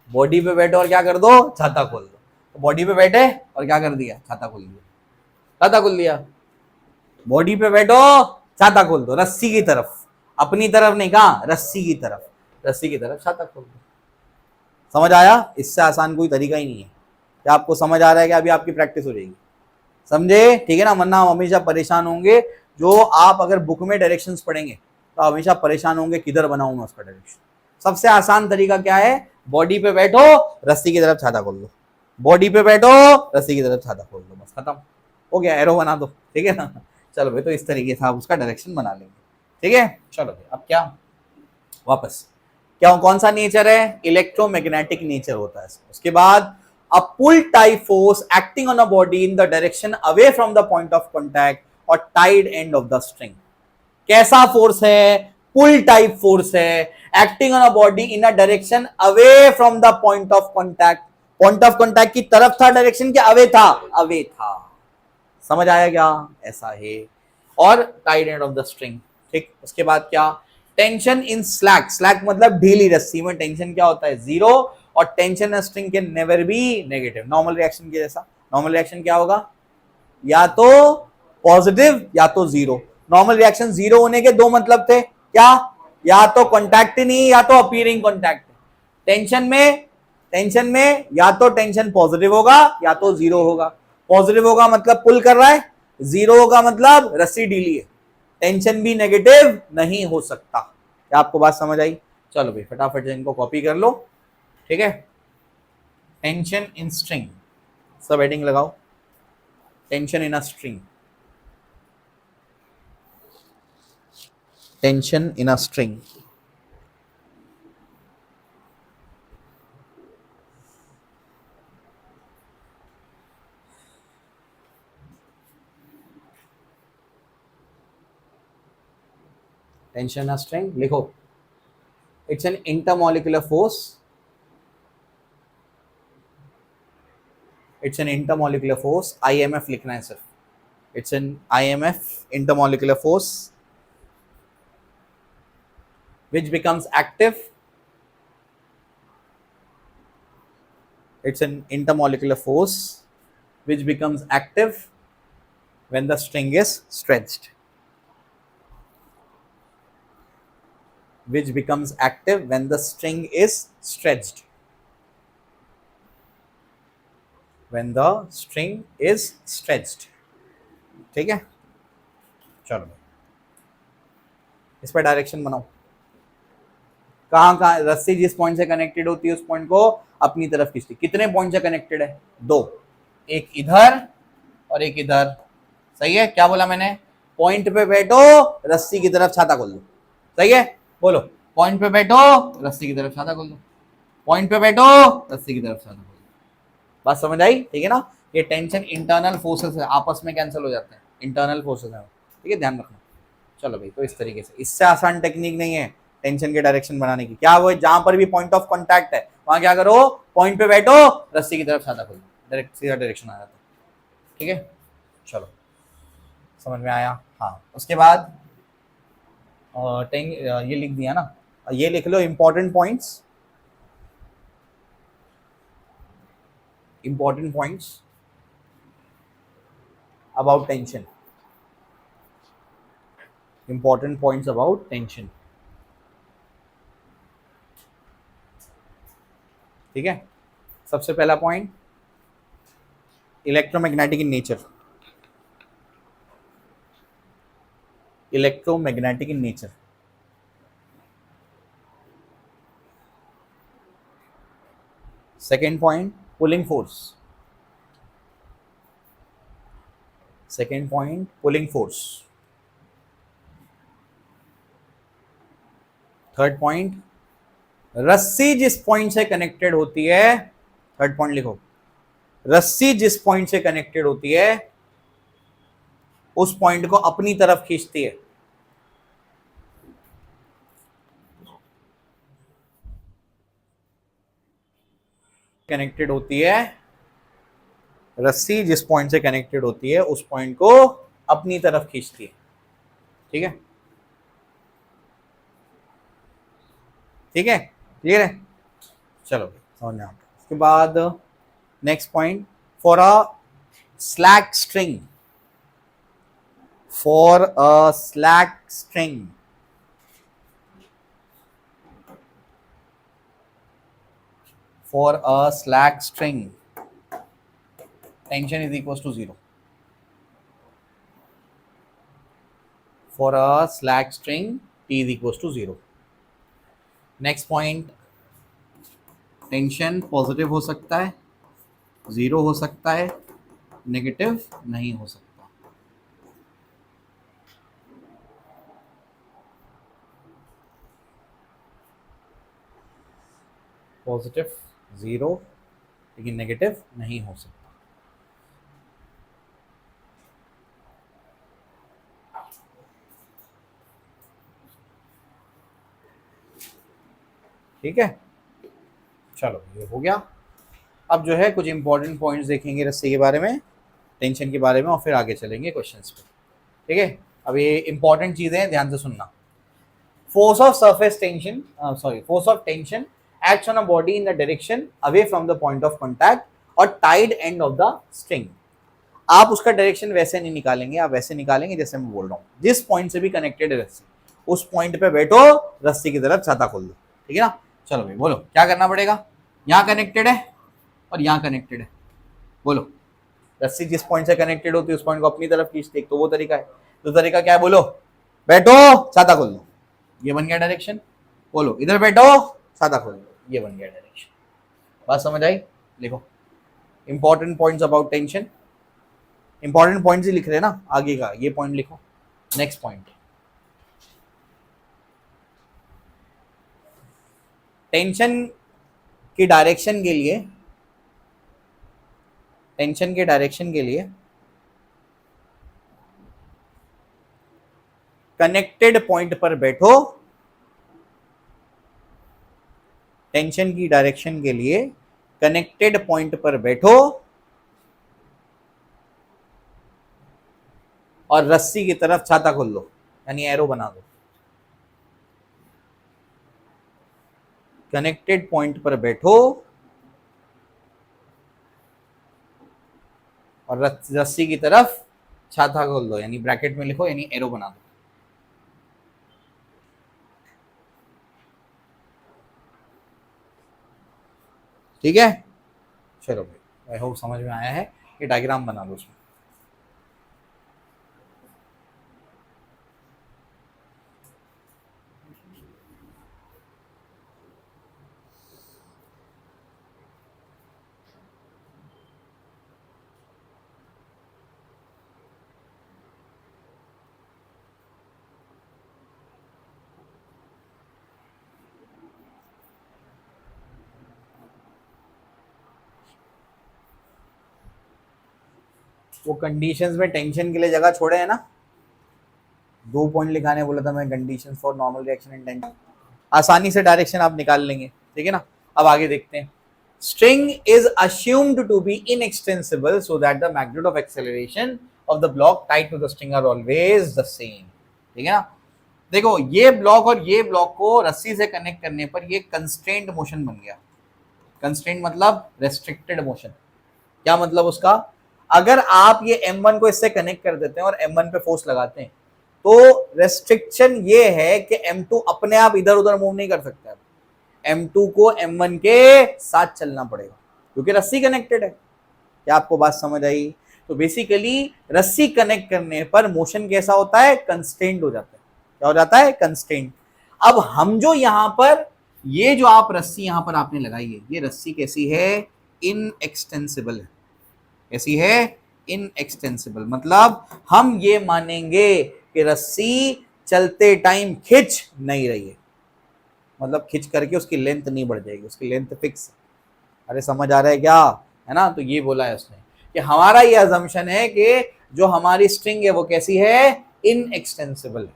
बॉडी पे बैठो और क्या कर दो, छाता खोल दो। तो बॉडी पे बैठे और क्या कर दिया, छाता खोल दिया। छाता खोल दिया। बॉडी पे बैठो, छाता खोल दो, रस्सी की तरफ, अपनी तरफ नहीं, कहा, रस्सी की तरफ। रस्सी की तरफ छाता खोल दो। समझ आया। इससे आसान कोई तरीका ही नहीं है। क्या आपको समझ आ रहा है कि अभी आपकी प्रैक्टिस हो जाएगी, समझे, ठीक है ना। वरना हम हमेशा परेशान होंगे। जो आप अगर बुक में डायरेक्शंस पढ़ेंगे तो हमेशा परेशान होंगे किधर बनाऊं मैं उसका डायरेक्शन। सबसे आसान तरीका क्या है, बॉडी पे बैठो, रस्सी की तरफ छाता खोल दो। बॉडी पे बैठो, रस्सी की तरफ छाता खोल दो, बस खत्म हो गया। एरो बना दो, ठीक है ना। चलो भाई, तो इस तरीके से आप उसका डायरेक्शन बना लेंगे। ठीक है, चलो भाई, अब क्या, वापस क्या, कौन सा नेचर है, इलेक्ट्रोमैग्नेटिक नेचर होता है। उसके बाद a pull type force acting on a body in the direction away from the point of contact or tied end of the string। कैसा फोर्स है, पुल टाइप फोर्स है, acting on a body in a direction away from the point of contact. Point of contact की तरफ था direction, क्या away था, away था। समझ आया क्या, ऐसा है। और tied end of the string. ठीक, उसके बाद क्या, टेंशन इन स्लैक। स्लैक मतलब ढीली रस्सी में टेंशन क्या होता है, जीरो। और टेंशन स्ट्रिंग के never be negative. Normal reaction के जैसा। नॉर्मल रिएक्शन क्या होगा, या तो पॉजिटिव या तो जीरो। नॉर्मल रिएक्शन जीरो होने के दो मतलब थे, क्या, या तो कॉन्टैक्ट नहीं या तो अपीयरिंग कॉन्टैक्ट। टेंशन में या तो टेंशन पॉजिटिव होगा या तो जीरो होगा। पॉजिटिव होगा मतलब पुल कर रहा है, जीरो होगा मतलब रस्सी ढीली है। टेंशन भी नेगेटिव नहीं हो सकता। क्या आपको बात समझ आई। चलो भाई, फटाफट से इनको कॉपी कर लो। ठीक है, टेंशन इन स्ट्रिंग, सब हेडिंग लगाओ। Tension in a string, tension in a string. Tension in a string लिखो। It's an intermolecular force, it's an intermolecular force, IMF लिखना है सिर्फ। It's an IMF, intermolecular force, which becomes active, it's an intermolecular force which becomes active when the string is stretched, which becomes active when the string is stretched, when the string is stretched। ठीक है, चलो इस पर direction बनाओ। कहाँ रस्सी जिस point से कनेक्टेड होती है उस पॉइंट को अपनी तरफ खींचती। कितने पॉइंट से कनेक्टेड है, दो, एक इधर और एक इधर। सही है, क्या बोला मैंने, पॉइंट पे बैठो, रस्सी की तरफ छाता खोल दो। सही है, बोलो, पॉइंट पे बैठो, रस्सी की तरफ छाता खोल दो। पॉइंट पे बैठो, रस्सी की तरफ छाता खोल दो। बात समझ आई, ठीक है ना। ये टेंशन इंटरनल फोर्सेस है, आपस में कैंसिल हो जाते हैं, इंटरनल फोर्सेस है। ठीक है, ध्यान रखना। चलो भाई, तो इस तरीके से, इससे आसान टेक्निक नहीं है टेंशन के डायरेक्शन बनाने की। क्या वो जहां पर भी पॉइंट ऑफ कांटेक्ट है वहां क्या करो, पॉइंट पे बैठो, रस्सी की तरफ छाता खोलो, डायरेक्ट सीधा डायरेक्शन आ जाता है। ठीक है, चलो समझ में आया। हाँ, उसके बाद ये लिख दिया ना, ये लिख लो important points, important points about tension, important points about tension. ठीक है, सबसे पहला point, electromagnetic in nature, electromagnetic in nature. Second point, pulling force, second point pulling force. Third point, रस्सी जिस पॉइंट से कनेक्टेड होती है, थर्ड पॉइंट लिखो, रस्सी जिस पॉइंट से कनेक्टेड होती है उस पॉइंट को अपनी तरफ खींचती है। कनेक्टेड होती है, रस्सी जिस पॉइंट से कनेक्टेड होती है उस पॉइंट को अपनी तरफ खींचती है। ठीक है, ठीक है, क्लियर है, चलो समझ में आ गया। उसके बाद next point, for a slack string, for a slack string, for a slack string tension is equals to 0, for a slack string T is equals to 0। next point, tension positive हो सकता है, 0 हो सकता है, नेगेटिव नहीं हो सकता। Positive 0 लेकिन नेगेटिव नहीं हो सकता। ठीक है, चलो ये हो गया। अब जो है कुछ इंपॉर्टेंट पॉइंट्स देखेंगे रस्सी के बारे में, टेंशन के बारे में, और फिर आगे चलेंगे क्वेश्चंस पे। ठीक है, अब ये इंपॉर्टेंट चीजें हैं, ध्यान से सुनना। Force of surface tension, force of tension acts on a body in the direction away from the point of contact or tied end of the string। आप उसका डायरेक्शन वैसे नहीं निकालेंगे, आप वैसे निकालेंगे जैसे मैं बोल रहा हूँ, जिस पॉइंट से भी कनेक्टेड है रस्सी उस पॉइंट पे बैठो, रस्सी की तरफ छाता खोल दो। ठीक है ना, चलो भाई बोलो क्या करना पड़ेगा। यहाँ कनेक्टेड है और यहाँ कनेक्टेड है, बोलो रस्सी जिस पॉइंट से कनेक्टेड होती है उस पॉइंट को अपनी तरफ खींचते, तो वो तरीका है। तो तरीका क्या है, बोलो बैठो छाता खोल दो, ये बन गया डायरेक्शन। बोलो इधर बैठो छाता खोल दो, ये बन गया डायरेक्शन। बात समझ आई, लिखो important points about tension, important points ही लिख रहे हैं ना, आगे का ये पॉइंट लिखो। नेक्स्ट पॉइंट, टेंशन की डायरेक्शन के लिए, टेंशन के डायरेक्शन के लिए कनेक्टेड पॉइंट पर बैठो, टेंशन की डायरेक्शन के लिए कनेक्टेड पॉइंट पर बैठो और रस्सी की तरफ छाता खोल लो, यानी एरो बना दो। कनेक्टेड पॉइंट पर बैठो और रस्सी की तरफ छाता खोल दो, यानी ब्रैकेट में लिखो, यानी एरो बना दो। ठीक है, चलो भाई आई होप समझ में आया है। ये डायग्राम बना दो उसमें। वो कंडीशंस में टेंशन के लिए जगह छोड़े है ना, 2 पॉइंट लिखाने बोला था मैं, conditions for normal reaction and tension. आसानी से डायरेक्शन आप निकाल लेंगे, ठीक है ना। अब आगे देखते हैं। String is assumed to be inextensible so that the magnitude of acceleration of the block tied to the string are always the same। ठीक है ना, देखो ये ब्लॉक और ये ब्लॉक को रस्सी से कनेक्ट करने पर ये कंस्ट्रेंट मोशन बन गया। कंस्ट्रेंट मतलब रेस्ट्रिक्टेड मोशन। क्या मतलब उसका, अगर आप ये M1 को इससे कनेक्ट कर देते हैं और M1 पे फोर्स लगाते हैं तो रेस्ट्रिक्शन ये है कि M2 अपने आप इधर उधर मूव नहीं कर सकता, M2 को M1 के साथ चलना पड़ेगा क्योंकि रस्सी कनेक्टेड है। क्या आपको बात समझ आई? तो बेसिकली रस्सी कनेक्ट करने पर मोशन कैसा होता है, कंस्ट्रेंट हो जाता है। क्या हो जाता है, कंस्ट्रेंट। अब हम जो यहां पर ये जो आप रस्सी यहां पर आपने लगाई है, ये रस्सी कैसी है, इनएक्सटेंसिबल है। कैसी है, इनएक्सटेंसिबल। मतलब हम ये मानेंगे कि रस्सी चलते टाइम खिंच नहीं रही है, मतलब खिंच करके उसकी लेंथ नहीं बढ़ जाएगी, उसकी लेंथ फिक्स। अरे समझ आ रहा है क्या, है ना? तो ये बोला है उसने कि हमारा ये अजम्पशन है कि जो हमारी स्ट्रिंग है वो कैसी है, इनएक्सटेंसिबल है।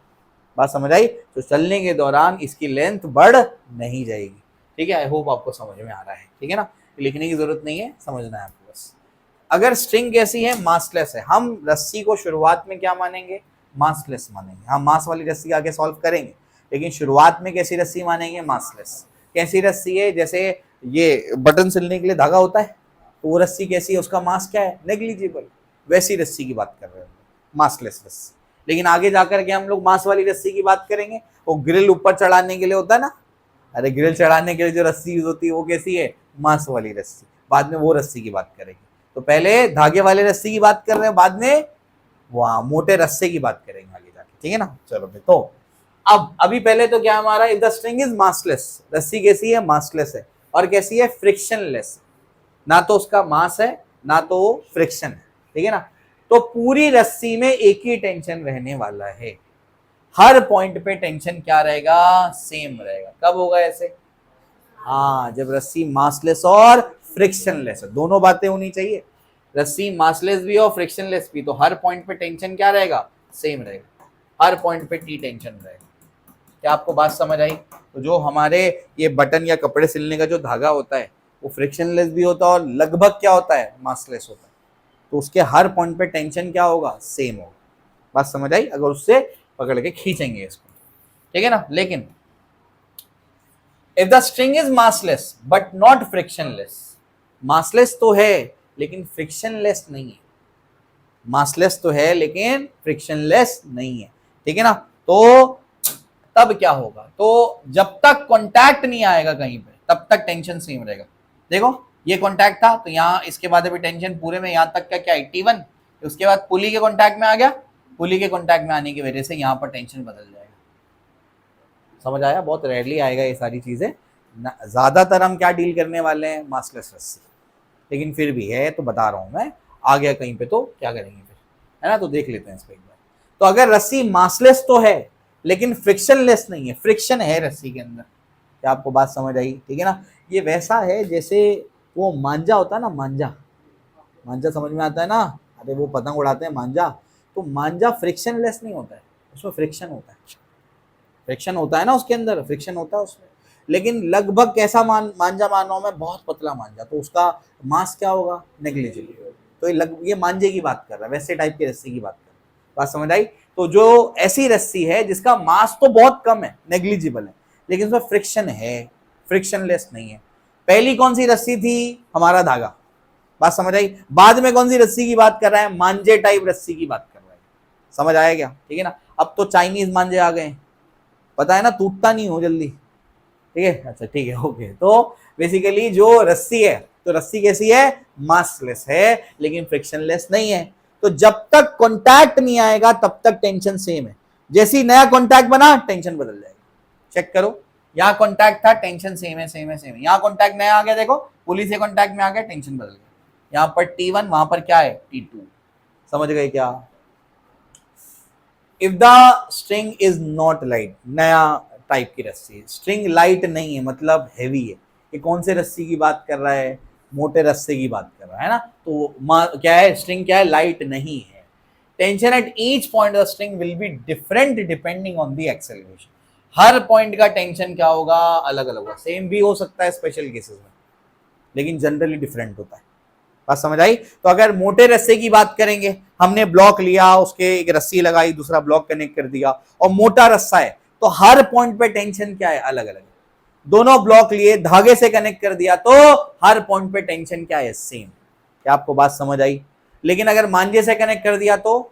बात समझ आई? तो चलने के दौरान इसकी लेंथ बढ़ नहीं जाएगी। ठीक है, आई होप आपको समझ में आ रहा है। ठीक है ना, लिखने की जरूरत नहीं है, समझना है आपको बस। अगर स्ट्रिंग कैसी है, मासलेस है, हम रस्सी को शुरुआत में क्या मानेंगे, मासलेस मानेंगे। हम मास वाली रस्सी आगे सॉल्व करेंगे, लेकिन शुरुआत में कैसी रस्सी मानेंगे, मासलेस। कैसी रस्सी है, जैसे ये बटन सिलने के लिए धागा होता है, तो वो रस्सी कैसी है, उसका मास क्या है, नेग्लिजिबल। वैसी रस्सी की बात कर रहे हैं, मासलेस रस्सी। लेकिन आगे जाकर के हम लोग मास वाली रस्सी की बात करेंगे। वो ग्रिल ऊपर चढ़ाने के लिए होता है ना, अरे ग्रिल चढ़ाने के लिए जो रस्सी यूज होती है वो कैसी है, मास वाली रस्सी। बाद में वो रस्सी की बात करेंगे। तो पहले धागे वाले रस्सी की बात कर रहे हैं, बाद में वहां मोटे रस्से की बात करेंगे आगे जाके। ठीक है ना, चलो तो अब अभी पहले तो क्या हमारा, if the string is massless, रस्सी कैसी है, मासलेस है, और कैसी है, फ्रिक्शनलेस। ना तो उसका मास है ना तो फ्रिक्शन है। ठीक है ना, तो पूरी रस्सी में एक ही टेंशन रहने वाला है। हर पॉइंट पे टेंशन क्या रहेगा, सेम रहेगा। कब होगा ऐसे, हाँ, जब रस्सी मासलेस और फ्रिक्शनलेस है, दोनों बातें होनी चाहिए। रस्सी मासलेस भी और फ्रिक्शनलेस भी, तो हर पॉइंट पे टेंशन क्या रहेगा, सेम रहेगा। हर पॉइंट पे टी टेंशन रहेगा। क्या आपको बात समझ आई? तो जो हमारे ये बटन या कपड़े सिलने का जो धागा होता है वो फ्रिक्शनलेस भी होता है और लगभग क्या होता है, मासलेस होता है। तो उसके हर पॉइंट पे टेंशन क्या होगा, सेम होगा। बात समझ आई? अगर उससे पकड़ के खींचेंगे इसको, ठीक है ना। लेकिन if the string is massless but not frictionless, massless तो है लेकिन फ्रिक्शनलेस नहीं है। मासलेस तो है लेकिन फ्रिक्शनलेस नहीं है। ठीक है ना, तो तब क्या होगा, तो जब तक कांटेक्ट नहीं आएगा कहीं पे तब तक टेंशन सेम रहेगा। देखो ये कांटेक्ट था तो यहाँ इसके बाद अभी टेंशन पूरे में यहाँ तक का क्या 81, उसके बाद पुली के कांटेक्ट में आ गया, पुली के कांटेक्ट में आने की वजह से यहाँ पर टेंशन बदल जाएगा। समझ आया? बहुत रेयरली आएगा ये सारी चीजें, ज्यादातर हम क्या डील करने वाले हैं, मासलेस रस्सी। लेकिन फिर भी है तो बता रहा हूं मैं, आ गया कहीं पे तो क्या करेंगे फिर, है ना। तो देख लेते हैं इसको एक बार। तो अगर रस्सी मासलेस तो है लेकिन फ्रिक्शनलेस नहीं है, फ्रिक्शन है रस्सी के अंदर। क्या आपको बात समझ आई? ठीक है ना, ये वैसा है जैसे वो मांझा होता है ना, मांझा, मांझा समझ में आता है ना, अरे वो पतंग उड़ाते हैं मांझा, तो मांझा फ्रिक्शनलेस नहीं होता है, उसमें फ्रिक्शन होता है। फ्रिक्शन होता है ना उसके अंदर, फ्रिक्शन होता है उसमें। लेकिन लगभग कैसा मांझा मान रहा हूं मैं, बहुत पतला मांझा, तो उसका मास क्या होगा, नेग्लिजिबल। तो ये मांझे की बात कर रहा है, वैसे टाइप की रस्सी की बात कर रहा है। बात समझ आई? तो जो ऐसी रस्सी है जिसका मास तो बहुत कम है, नेग्लिजिबल है, लेकिन उसमें फ्रिक्शन है, फ्रिक्शनलेस नहीं है। पहली कौन सी रस्सी थी, हमारा धागा। बात समझ आई? बाद में कौन सी रस्सी की बात कर रहा है, मांझे टाइप रस्सी की बात कर रहा है। समझ आया क्या? ठीक है ना। अब तो चाइनीज मांझे आ गए, पता है ना, टूटता नहीं हो जल्दी। ठीक है, अच्छा ठीक है, ओके। तो बेसिकली जो रस्सी है, तो रस्सी कैसी है, मासलेस है लेकिन फ्रिक्शनलेस नहीं है। तो जब तक कांटेक्ट नहीं आएगा तब तक टेंशन सेम है। जैसे ही नया कांटेक्ट बना टेंशन बदल जाएगी। चेक करो, यहाँ कांटेक्ट था, टेंशन सेम है, सेम है, सेम है। यहाँ कांटेक्ट नया आ गया, देखो पुलिस से कांटेक्ट में आ गया, टेंशन बदल गया। यहाँ पर T1, वहां पर क्या है, T2। समझ गए क्या? If the string is not light, नया टाइप की रस्सी, स्ट्रिंग लाइट नहीं है मतलब हैवी है। ये कौन से रस्सी की बात कर रहा है, मोटे रस्से की बात कर रहा है ना। तो क्या है, स्ट्रिंग क्या है, लाइट नहीं है। Tension at each point of the string will be different depending on the acceleration. Her point का टेंशन क्या होगा, अलग अलग होगा। सेम भी हो सकता है स्पेशल केसेस में, लेकिन जनरली डिफरेंट होता है। बात समझ आई? तो अगर मोटे रस्से की बात करेंगे, हमने ब्लॉक लिया, उसके एक रस्सी लगाई, दूसरा ब्लॉक कनेक्ट कर दिया, और मोटा रस्सा है, तो हर पॉइंट पे टेंशन क्या है, अलग अलग है। दोनों ब्लॉक लिए, धागे से कनेक्ट कर दिया, तो हर पॉइंट पे टेंशन क्या है, सेम। क्या आपको बात समझ आई? लेकिन अगर मांझे से कनेक्ट कर दिया, तो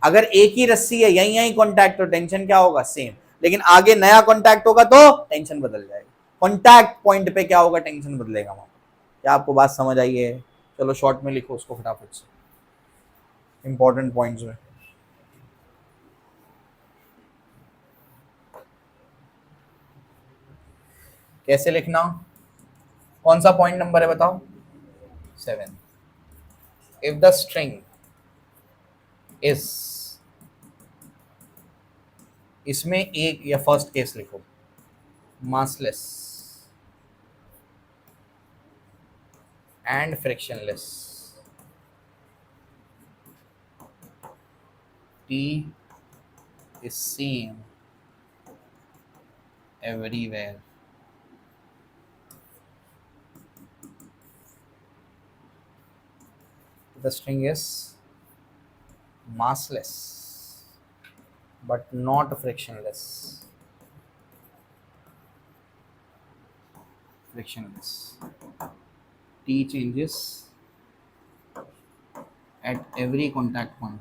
अगर एक ही रस्सी है, यहीं यहीं कॉन्टैक्ट, तो टेंशन क्या होगा, सेम। लेकिन आगे नया कॉन्टैक्ट होगा तो टेंशन बदल जाएगा। कॉन्टैक्ट पॉइंट पे क्या होगा, टेंशन बदलेगा वहां। क्या आपको बात समझ आई है? चलो शॉर्ट में लिखो उसको फटाफट से, इंपॉर्टेंट पॉइंट्स में। कैसे लिखना, कौन सा पॉइंट नंबर है बताओ? 7। इफ द स्ट्रिंग इज, इसमें एक या फर्स्ट केस लिखो, massless and frictionless, T is same everywhere, the string is massless but not frictionless, T changes at every contact point,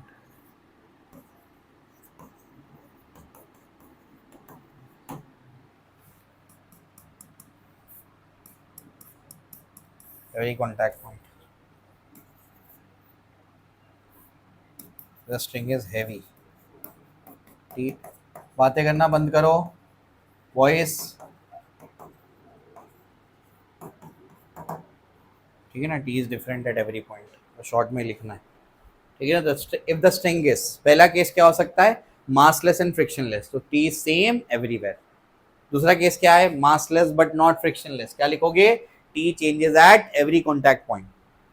the string is heavy। ठीक, बातें करना बंद करो, वॉइस, ठीक है ना। T is different at every point, short में लिखना है, ठीक है ना। इफ द स्ट्रिंग इज, पहला केस क्या हो सकता है, मासलेस एंड फ्रिक्शनलेस, तो टी सेम एवरीवेयर। दूसरा केस क्या है, मासलेस बट नॉट फ्रिक्शनलेस, क्या लिखोगे, T changes at every contact point.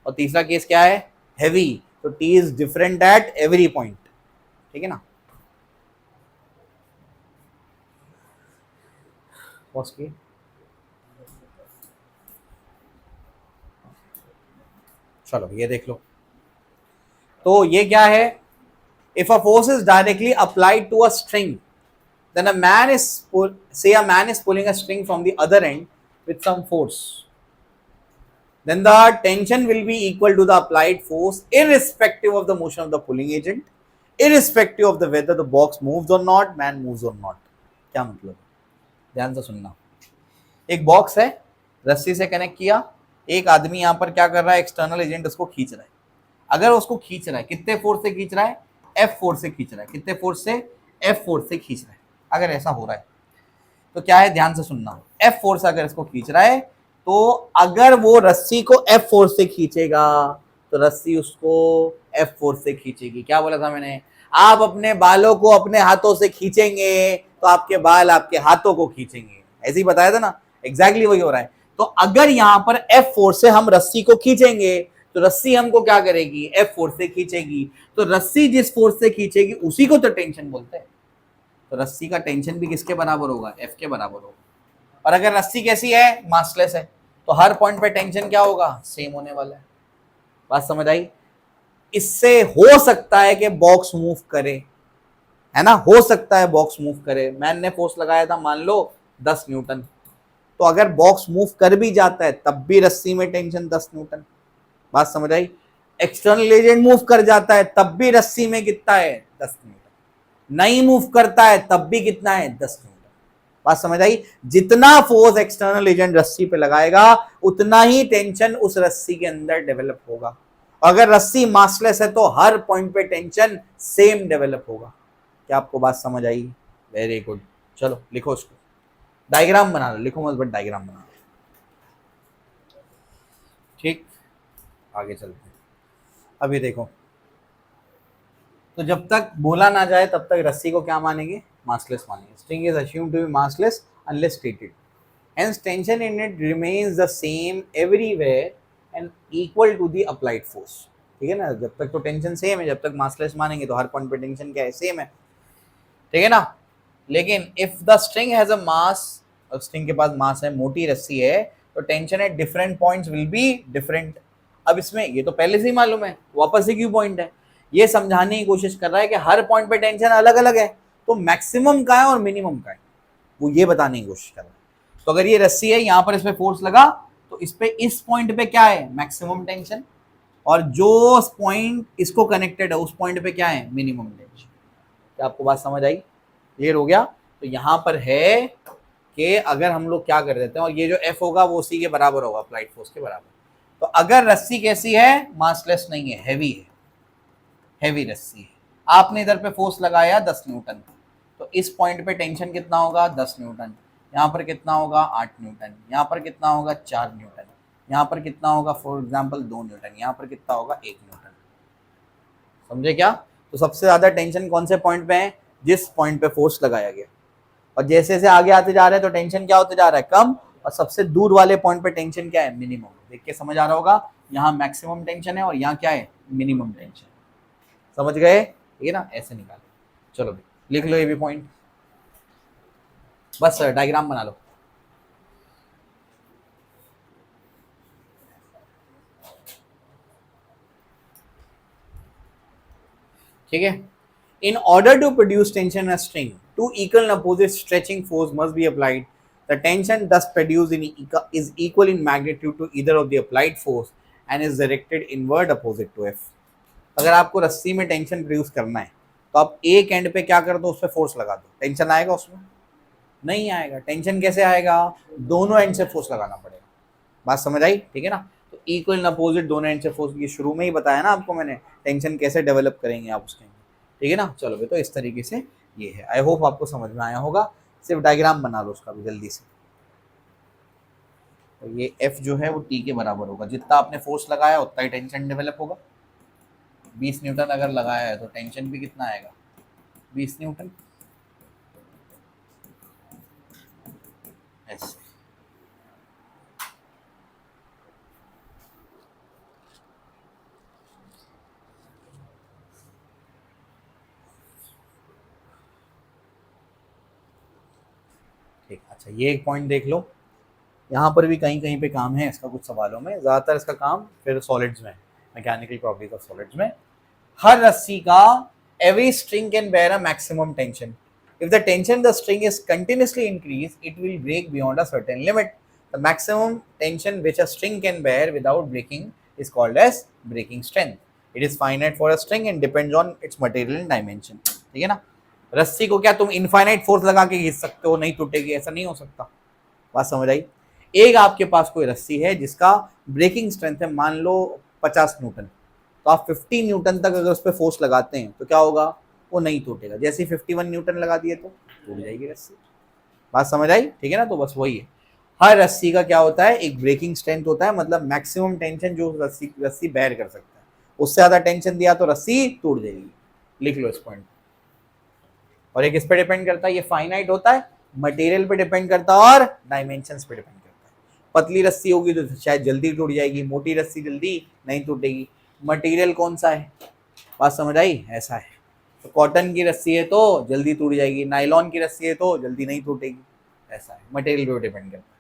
और तीसरा केस क्या है, हैवी, तो T is different at every point, ठीक है ना। चलो ये देख लो, तो ये क्या है, if a force is directly applied to a string, then a man is say a man is pulling a string from the other end with some force, then the tension will be equal to the applied force irrespective of the motion of the pulling agent, irrespective of the whether the box moves or not, man moves or not। क्या मतलब, ध्यान से सुनना। एक box है, रस्सी से connect किया, एक आदमी यहां पर क्या कर रहा है, एक्सटर्नल एजेंट उसको खींच रहा है। अगर उसको खींच रहा है, कितने फोर्स से खींच रहा है, एफ फोर्स से खींच रहा है, कितने फोर्स से, एफ फोर्स से खींच रहा है। अगर ऐसा हो रहा है तो क्या है, ध्यान से सुनना, एफ फोर्स अगर इसको खींच रहा है, तो अगर वो रस्सी को एफ फोर्स से खींचेगा तो रस्सी उसको एफ फोर्स से खींचेगी। क्या बोला था मैंने, आप अपने बालों को अपने हाथों से खींचेंगे तो आपके बाल आपके हाथों को खींचेंगे, ऐसे ही बताया था ना, एग्जैक्टली वही हो रहा है। तो अगर यहां पर एफ फोर्स से हम रस्सी को खींचेंगे तो रस्सी हमको क्या करेगी, एफ फोर्स से खींचेगी। तो रस्सी जिस फोर्स से खींचेगी उसी को तो टेंशन बोलते हैं। तो रस्सी का टेंशन भी किसके बराबर होगा, एफ के बराबर होगा। और अगर रस्सी कैसी है, मासलेस है, तो हर पॉइंट पे टेंशन क्या होगा, सेम होने वाला है। बात समझ आई? इससे हो सकता है कि बॉक्स मूव करे, है ना, हो सकता है बॉक्स मूव करे। मैन ने फोर्स लगाया था मान लो 10 न्यूटन, तो अगर बॉक्स मूव कर भी जाता है तब भी रस्सी में टेंशन 10 न्यूटन। बात समझ आई? एक्सटर्नल एजेंट मूव कर जाता है तब भी रस्सी में कितना है, 10 न्यूटन। नहीं मूव करता है तब भी कितना है, 10 न्यूटन। बात समझ आई? जितना फोर्स एक्सटर्नल एजेंट रस्सी पे लगाएगा उतना ही टेंशन उस रस्सी के अंदर डेवलप होगा। अगर रस्सी मासलेस है तो हर पॉइंट पे टेंशन सेम डेवलप होगा। क्या आपको बात समझ आई? Very good. चलो लिखो उसको, डायग्राम बना लो, लिखो मत बट डायग्राम बना लो। ठीक, आगे चलते हैं। अभी देखो, तो जब तक बोला ना जाए तब तक रस्सी को क्या मानेंगे, मासलेस मानेंगे। String is assumed to be massless unless stated, hence tension in it remains the same everywhere and equal to the applied force। ठीक है ना, जब तक तो टेंशन सेम है, जब तक मासलेस मानेंगे तो हर पॉइंट पे टेंशन क्या है, सेम है, ठीक है ना। लेकिन if the string has a mass, string के पास मास है, मोटी रस्सी है, तो tension at different points will be different. अब इसमें ये तो पहले से ही मालूम है, वापस से क्यों पॉइंट है, ये समझाने की कोशिश कर रहा है कि हर पॉइंट पे टेंशन अलग अलग है, तो मैक्सिमम का है और मिनिमम का है, वो ये बताने की कोशिश कर रहा है। तो अगर ये रस्सी है, यहां पर इस पे फोर्स लगा, तो इस पे इस पॉइंट पे क्या है, मैक्सिमम टेंशन, और जो पॉइंट इसको कनेक्टेड है उस पॉइंट पे क्या है, मिनिमम टेंशन। क्या आपको बात समझ आई, क्लियर हो गया? तो यहां पर है कि अगर हम लोग क्या कर देते हैं, और ये जो एफ होगा वो सी के बराबर होगा, अप्लाइड फोर्स के बराबर। तो अगर रस्सी कैसी है, मासलेस नहीं है, हैवी है, हैवी रस्सी है, आपने इधर पे फोर्स लगाया 10 न्यूटन, तो इस पॉइंट पे टेंशन कितना होगा, 10 न्यूटन, यहाँ पर कितना होगा, 8 न्यूटन, यहाँ पर कितना होगा, 4 न्यूटन, यहाँ पर कितना होगा, फॉर एग्जाम्पल 2 न्यूटन, यहाँ पर कितना होगा, 1 न्यूटन। समझे क्या? तो सबसे ज्यादा टेंशन कौन से पॉइंट पे है, जिस पॉइंट पे फोर्स लगाया गया, और जैसे जैसे आगे आते जा रहे हैं तो टेंशन क्या होते जा रहा है, कम, और सबसे दूर वाले पॉइंट पे टेंशन क्या है, मिनिमम। देख के समझ आ रहा होगा, यहाँ मैक्सिमम टेंशन है और यहाँ क्या है, मिनिमम टेंशन। समझ गए? ठीक है ना, ऐसे निकालो। चलो लिख लो ये भी पॉइंट, बस डायग्राम बना लो। ठीक है, in order to produce tension in a string, two equal and opposite stretching force must be applied. The tension thus produced is equal in magnitude to either of the applied force and is directed inward opposite to F. अगर आपको रस्सी में tension produce करना है तो आप एक and पे क्या कर दो, उस पर फोर्स लगा दो, टेंशन आएगा उसमें? नहीं आएगा। टेंशन कैसे आएगा, दोनों एंड से फोर्स लगाना पड़ेगा। बात समझ आई? ठीक है ना। तो इक्वल एंड अपोजिट दोनों एंड से फोर्स, ये शुरू में ही बताया ना आपको मैंने, टेंशन कैसे डेवलप करेंगे आप उसके। ठीक है ना। चलो भाई, तो इस तरीके से ये है। आई होप आपको समझ में आया होगा। सिर्फ डायग्राम बना लो उसका भी जल्दी से। तो ये एफ जो है वो टी के बराबर होगा, जितना आपने फोर्स लगाया उतना ही टेंशन डेवलप होगा। 20 न्यूटन अगर लगाया है तो टेंशन भी कितना आएगा, 20 न्यूटन। ऐसे ठीक। अच्छा, ये एक पॉइंट देख लो, यहाँ पर भी कहीं कहीं पे काम है इसका कुछ सवालों में, ज़्यादातर इसका काम फिर सॉलिड्स में, मैकेनिकल प्रॉपर्टीज ऑफ सॉलिड्स में। हर रस्सी का every string can bear a maximum tension. If the tension in the string is continuously increased, it will break beyond a certain limit. The maximum tension which a string can bear without breaking is called as breaking strength. It is finite for a string and depends on its material and dimension. ठीक है ना। रस्सी को क्या तुम infinite force लगा के खींच सकते हो, नहीं टूटेगी, ऐसा नहीं हो सकता। बात समझ आई? एक आपके पास कोई रस्सी है जिसका ब्रेकिंग स्ट्रेंथ है मान लो 50 न्यूटन, तो आप 50 न्यूटन तक अगर उस पर फोर्स लगाते हैं तो क्या होगा, वो नहीं टूटेगा। जैसे 51 न्यूटन लगा दिए तो टूट जाएगी रस्सी। बात समझ आई? ठीक है ना। तो बस वही है, हर रस्सी का क्या होता है, एक ब्रेकिंग स्ट्रेंथ होता है, मतलब मैक्सिमम टेंशन जो रस्सी बेयर कर सकता है। उससे ज्यादा टेंशन दिया तो रस्सी टूट जाएगी। लिख लो इस पॉइंट। और एक इस पे डिपेंड करता है, ये फाइनाइट होता है, मटेरियल पे डिपेंड करता है और डायमेंशंस पे डिपेंड करता है। पतली रस्सी होगी तो शायद जल्दी टूट जाएगी, मोटी रस्सी जल्दी नहीं टूटेगी। मटेरियल कौन सा है, बात समझ आई? ऐसा है। तो कॉटन की रस्सी है तो जल्दी टूट जाएगी, नायलॉन की रस्सी है तो जल्दी नहीं टूटेगी। ऐसा है, मटेरियल पे डिपेंड करता है।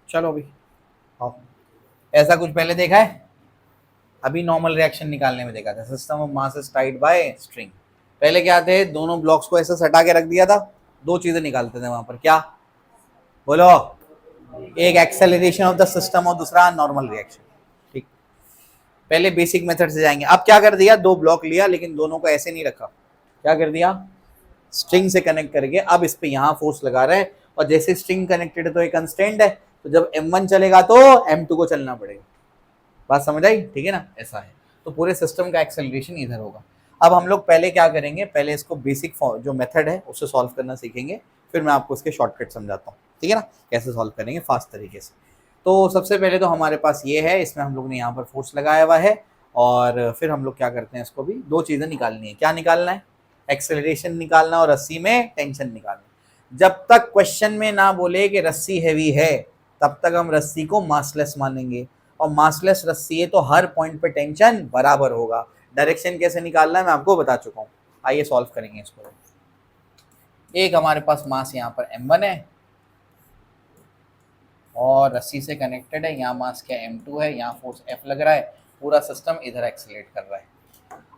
चलो अभी हाँ, ऐसा कुछ पहले देखा है? अभी नॉर्मल रिएक्शन निकालने में देखा था, system of mass is tied by string. पहले क्या थे, दोनों ब्लॉक्स को ऐसे सटा के रख दिया था, दो चीजें निकालते थे वहां पर, क्या बोलो? एक एक्सेलरेशन ऑफ द सिस्टम और दूसरा नॉर्मल रिएक्शन। ठीक, पहले बेसिक मेथड से जाएंगे। अब क्या कर दिया, दो ब्लॉक लिया लेकिन दोनों को ऐसे नहीं रखा, क्या कर दिया, स्ट्रिंग से कनेक्ट करके अब इस पे यहाँ फोर्स लगा रहे हैं, और जैसे स्ट्रिंग कनेक्टेड है तो एक कंस्टेंट है, तो जब M1 चलेगा तो M2 को चलना पड़ेगा। बात समझ आई? ठीक है ना। ऐसा है, तो पूरे सिस्टम का एक्सेलरेशन इधर होगा। अब हम लोग पहले क्या करेंगे, पहले इसको बेसिक जो मेथड है उससे सॉल्व करना सीखेंगे, फिर मैं आपको इसके शॉर्टकट समझाता हूँ। ठीक है ना, कैसे सॉल्व करेंगे फास्ट तरीके से। तो सबसे पहले तो हमारे पास ये है, इसमें हम लोग ने यहाँ पर फोर्स लगाया हुआ है, और फिर हम लोग क्या करते हैं, इसको भी दो चीज़ें निकालनी है। क्या निकालना है, एक्सेलरेशन निकालना और रस्सी में टेंशन निकालना। जब तक क्वेश्चन में ना बोले कि रस्सी हैवी है, तब तक हम रस्सी को मासलेस मानेंगे, और मासलेस रस्सी है तो हर पॉइंट पे टेंशन बराबर होगा। डायरेक्शन कैसे निकालना है मैं आपको बता चुका हूँ, आइए सॉल्व करेंगे इसको। एक हमारे पास मास यहाँ पर m1 है और रस्सी से कनेक्टेड है, यहाँ मास क्या m2 है, यहाँ फोर्स F लग रहा है, पूरा सिस्टम इधर एक्सेलरेट कर रहा है।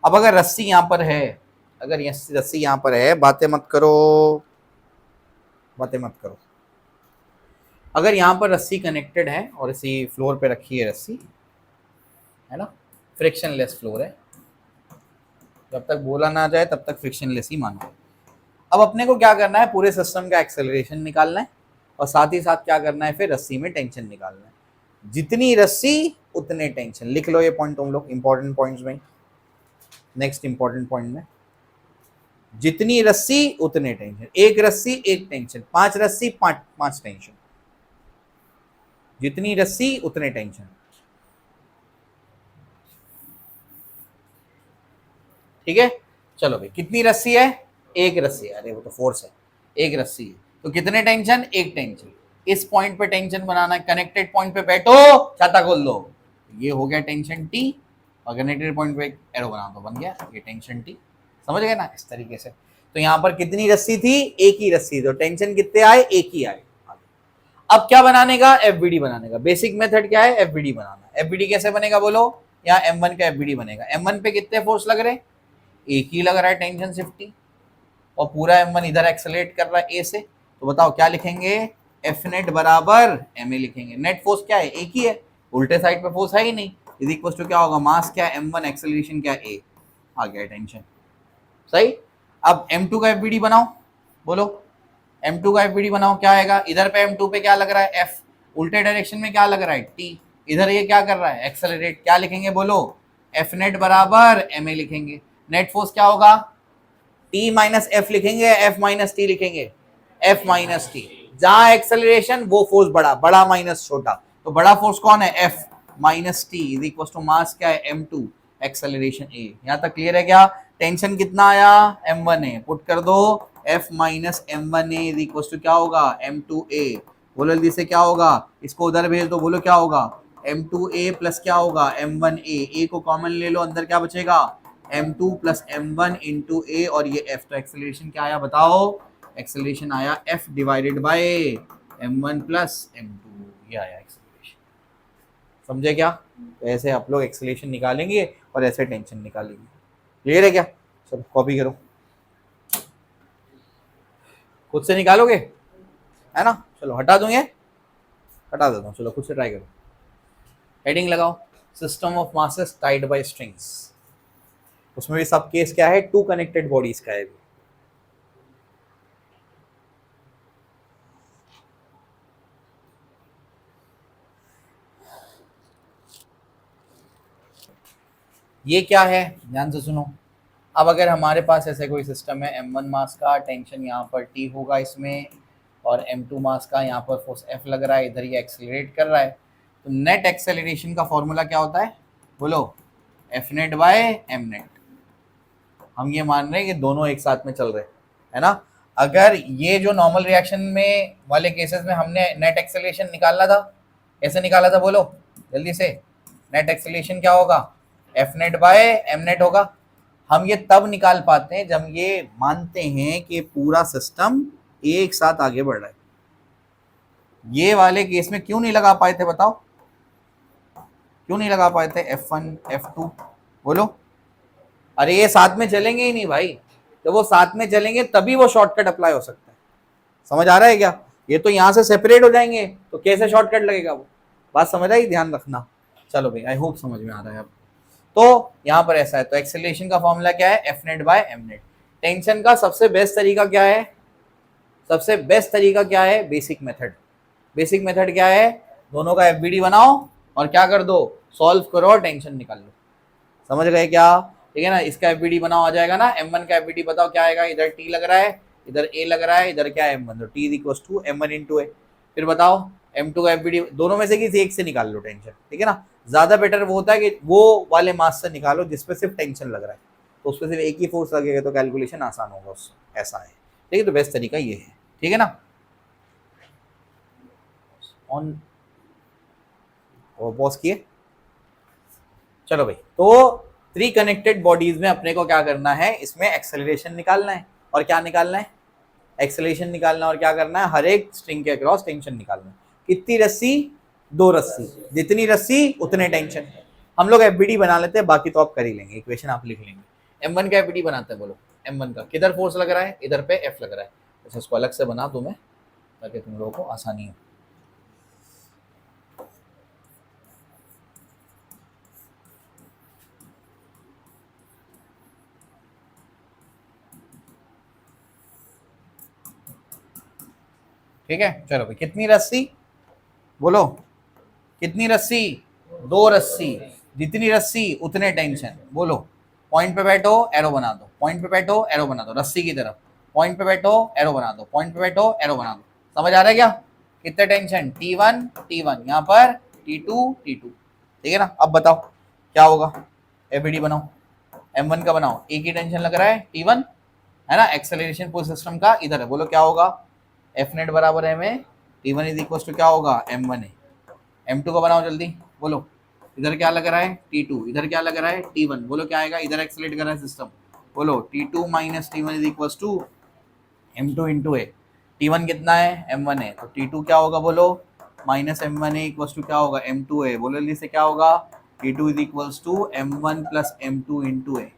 अब अगर रस्सी यहाँ पर है, अगर ये रस्सी यहाँ पर है, बातें मत करो, बातें मत करो, अगर यहाँ पर रस्सी कनेक्टेड है और इसी फ्लोर पे रखी है रस्सी, है ना, फ्रिक्शनलेस फ्लोर है, जब तक बोला ना जाए तब तक फ्रिक्शनलेस ही मानो। अब अपने को क्या करना है, पूरे सिस्टम का एक्सेलरेशन निकालना है और साथ ही साथ क्या करना है, फिर रस्सी में टेंशन निकालना है। जितनी रस्सी उतने टेंशन, लिख लो ये पॉइंट तुम लोग इंपॉर्टेंट पॉइंट्स में। नेक्स्ट इंपॉर्टेंट पॉइंट में, जितनी रस्सी उतने टेंशन, एक रस्सी एक टेंशन, 5 रस्सी 5 टेंशन, जितनी रस्सी उतने टेंशन। ठीक है, चलो भाई, कितनी रस्सी है, एक रस्सी है, अरे वो तो फोर्स है, एक रस्सी है तो कितने टेंशन, एक टेंशन। इस पॉइंट पे टेंशन बनाना है, कनेक्टेड पॉइंट पे बैठो, छाता खोल दो, ये हो गया टेंशन टी, और कनेक्टेड पॉइंट पे एरो बना दो, बन गया ये टेंशन टी। समझ गए ना, इस तरीके से। तो यहाँ पर कितनी रस्सी थी, एक ही रस्सी, तो टेंशन कितने आए, एक ही आए। अब क्या बनाने का, एफबीडी बनाने का। बेसिक मेथड क्या है, एफबीडी बनाना। एफबीडी कैसे बनेगा बोलो, यहाँ m1 का एफबीडी बनेगा। m1 पे कितने फोर्स लग रहे, एक ही लग रहा है, टेंशन 50, और पूरा m1 इधर एक्सेलरेट कर रहा है a से, तो बताओ क्या लिखेंगे, एफ नेट बराबर ma लिखेंगे। नेट फोर्स क्या है, एक ही है, उल्टे साइड पे फोर्स है ही नहीं, इज इक्वल टू क्या होगा, मास क्या है m1, एक्सेलरेशन क्या a, आ गया टेंशन। सही। अब m2 का एफबीडी बनाओ, बोलो m2 का एफबीडी बनाओ, क्या आएगा, इधर पे m2 पे क्या लग रहा है, f, उल्टे डायरेक्शन में क्या लग रहा है, t, इधर ये क्या कर रहा है, एक्सेलरेट, क्या लिखेंगे बोलो, एफ नेट बराबर ma लिखेंगे। नेट फोर्स क्या होगा, t माइनस एफ लिखेंगे, f माइनस टी लिखेंगे, f माइनस टी, जहां एक्सेलरेशन वो फोर्स बड़ा, बड़ा माइनस छोटा, तो बड़ा फोर्स कौन है, f minus T is equal to mass क्या है m2, एक्सेलरेशन a। यहां तक क्लियर है क्या, टेंशन कितना आया, m1a, पुट कर दो, f minus m1a is equal to क्या होगा, m2a। बोलो जल्दी से क्या होगा, इसको उधर भेज दो, बोलो क्या होगा, m2a प्लस क्या होगा, m1a, a को कॉमन ले लो, अंदर क्या बचेगा, m2 plus m1 into a, और ये f, तो एक्सेलरेशन क्या आया बताओ, एक्सेलरेशन आया f divided by m1 plus m2, ये आया एक्सेलरेशन। समझे क्या, तो ऐसे आप लोग एक्सेलरेशन निकालेंगे और ऐसे टेंशन निकालेंगे। क्लियर है क्या, चलो कॉपी करो, खुद से निकालोगे, है ना, चलो हटा दूं, ये हटा देता हूँ, चलो खुद से ट्राई करो। हेडिंग लगाओ, system of masses tied by strings. उसमें भी सब केस क्या है, टू कनेक्टेड बॉडीज का है। ये क्या है, ध्यान से सुनो। अब अगर हमारे पास ऐसे कोई सिस्टम है, m1 मास का, टेंशन यहाँ पर t होगा इसमें, और m2 मास का, यहाँ पर फोर्स F लग रहा है, इधर ये एक्सेलरेट कर रहा है, तो नेट एक्सेलरेशन का फॉर्मूला क्या होता है बोलो, F net by m net. हम ये मान रहे हैं कि दोनों एक साथ में चल रहे हैं, है ना। अगर ये जो नॉर्मल रिएक्शन में वाले केसेस में हमने नेट एक्सेलरेशन निकालना था, कैसे निकाला था बोलो जल्दी से, नेट एक्सेलरेशन क्या होगा, F net by M net होगा। हम ये तब निकाल पाते हैं जब ये मानते हैं कि पूरा सिस्टम एक साथ आगे बढ़ रहा है। ये वाले केस में क्यों नहीं लगा पाए थे बताओ, क्यों नहीं लगा पाए थे, F1 F2 बोलो, अरे ये साथ में चलेंगे ही नहीं भाई, जब वो साथ में चलेंगे तभी वो शॉर्टकट अप्लाई हो सकता है। समझ आ रहा है क्या, ये तो यहाँ से सेपरेट हो जाएंगे तो कैसे शॉर्टकट लगेगा, वो बात समझ आई, ध्यान रखना। चलो भाई, आई होप समझ में आ रहा है अब। तो यहाँ पर ऐसा है, तो एक्सेलरेशन का फॉर्मूला क्या है, F net by M net. Tension का सबसे बेस्ट तरीका क्या है, सबसे बेस्ट तरीका क्या है, बेसिक मेथड। बेसिक मेथड क्या है, दोनों का एफबीडी बनाओ और क्या कर दो, सॉल्व करो और टेंशन निकाल लो। समझ गए क्या, ठीक है ना। इसका एफबीडी बनाओ, आ जाएगा ना, m1 का एफबीडी बताओ क्या आएगा, इधर t लग रहा है, इधर a लग रहा है, इधर क्या है m1, तो t is equal to m1 into a। फिर बताओ m2 का एफबीडी, दोनों में से किसी एक से निकाल लो टेंशन, ठीक है ना। ज्यादा बेटर वो होता है कि वो वाले मास से निकालो जिसपे सिर्फ टेंशन लग रहा है, तो उसपे सिर्फ एक ही फोर्स लगेगा, तो कैलकुलेशन आसान होगा उससे, ऐसा है, ठीक है। तो बेस्ट तरीका ये है, ठीक है ना। ऑन वो पॉज किए। चलो भाई, तो 3 कनेक्टेड बॉडीज में अपने को क्या करना है, इसमें एक्सेलरेशन निकालना है और क्या निकालना है, एक्सेलरेशन निकालना, और क्या करना है, हर एक स्ट्रिंग के अक्रॉस टेंशन निकालना है। कितनी रस्सी, 2 रस्सी, जितनी रस्सी उतने टेंशन। हम लोग एफबीडी बना लेते हैं, बाकी तो आप कर ही लेंगे, इक्वेशन आप लिख लेंगे। M1 का एफबीडी बनाते हैं, बोलो M1 का किधर फोर्स लग रहा है, इधर पे F लग रहा है। अच्छा, इसको अलग से बना दूं मैं ताकि तुम लोगों को आसानी हो। ठीक है, चलो भाई, कितनी रस्सी बोलो, कितनी रस्सी, 2 रस्सी, जितनी रस्सी उतने टेंशन। बोलो, पॉइंट पे बैठो, एरो बना दो, पॉइंट पे बैठो, एरो बना दो, रस्सी की तरफ, पॉइंट पे बैठो, एरो बना दो, पॉइंट पे बैठो, एरो बना दो। समझ आ रहा है क्या, कितने टेंशन, T1 T1, यहाँ पर T2 T2। ठीक है ना, अब बताओ क्या होगा, एफबीडी बनाओ, M1 का बनाओ, एक ही टेंशन लग रहा है T1, है ना, एक्सेलरेशन पूरे सिस्टम का इधर है। बोलो क्या होगा, एफ नेट बराबर है में T1 इज इक्वल टू क्या होगा, M1 है। M2 का बनाओ जल्दी, बोलो इधर क्या लग रहा है T2, इधर क्या लग रहा है T1, बोलो क्या आएगा, इधर एक्सेलरेट कर रहा है सिस्टम। बोलो T2 minus T1 is equal to M2 into A. T1 कितना है, M1 है, तो T2 क्या होगा, बोलो माइनस M1 है इक्वल टू क्या होगा, M2 है। बोलो जल्दी से क्या होगा, T2 is equal to M1 plus M2 into a.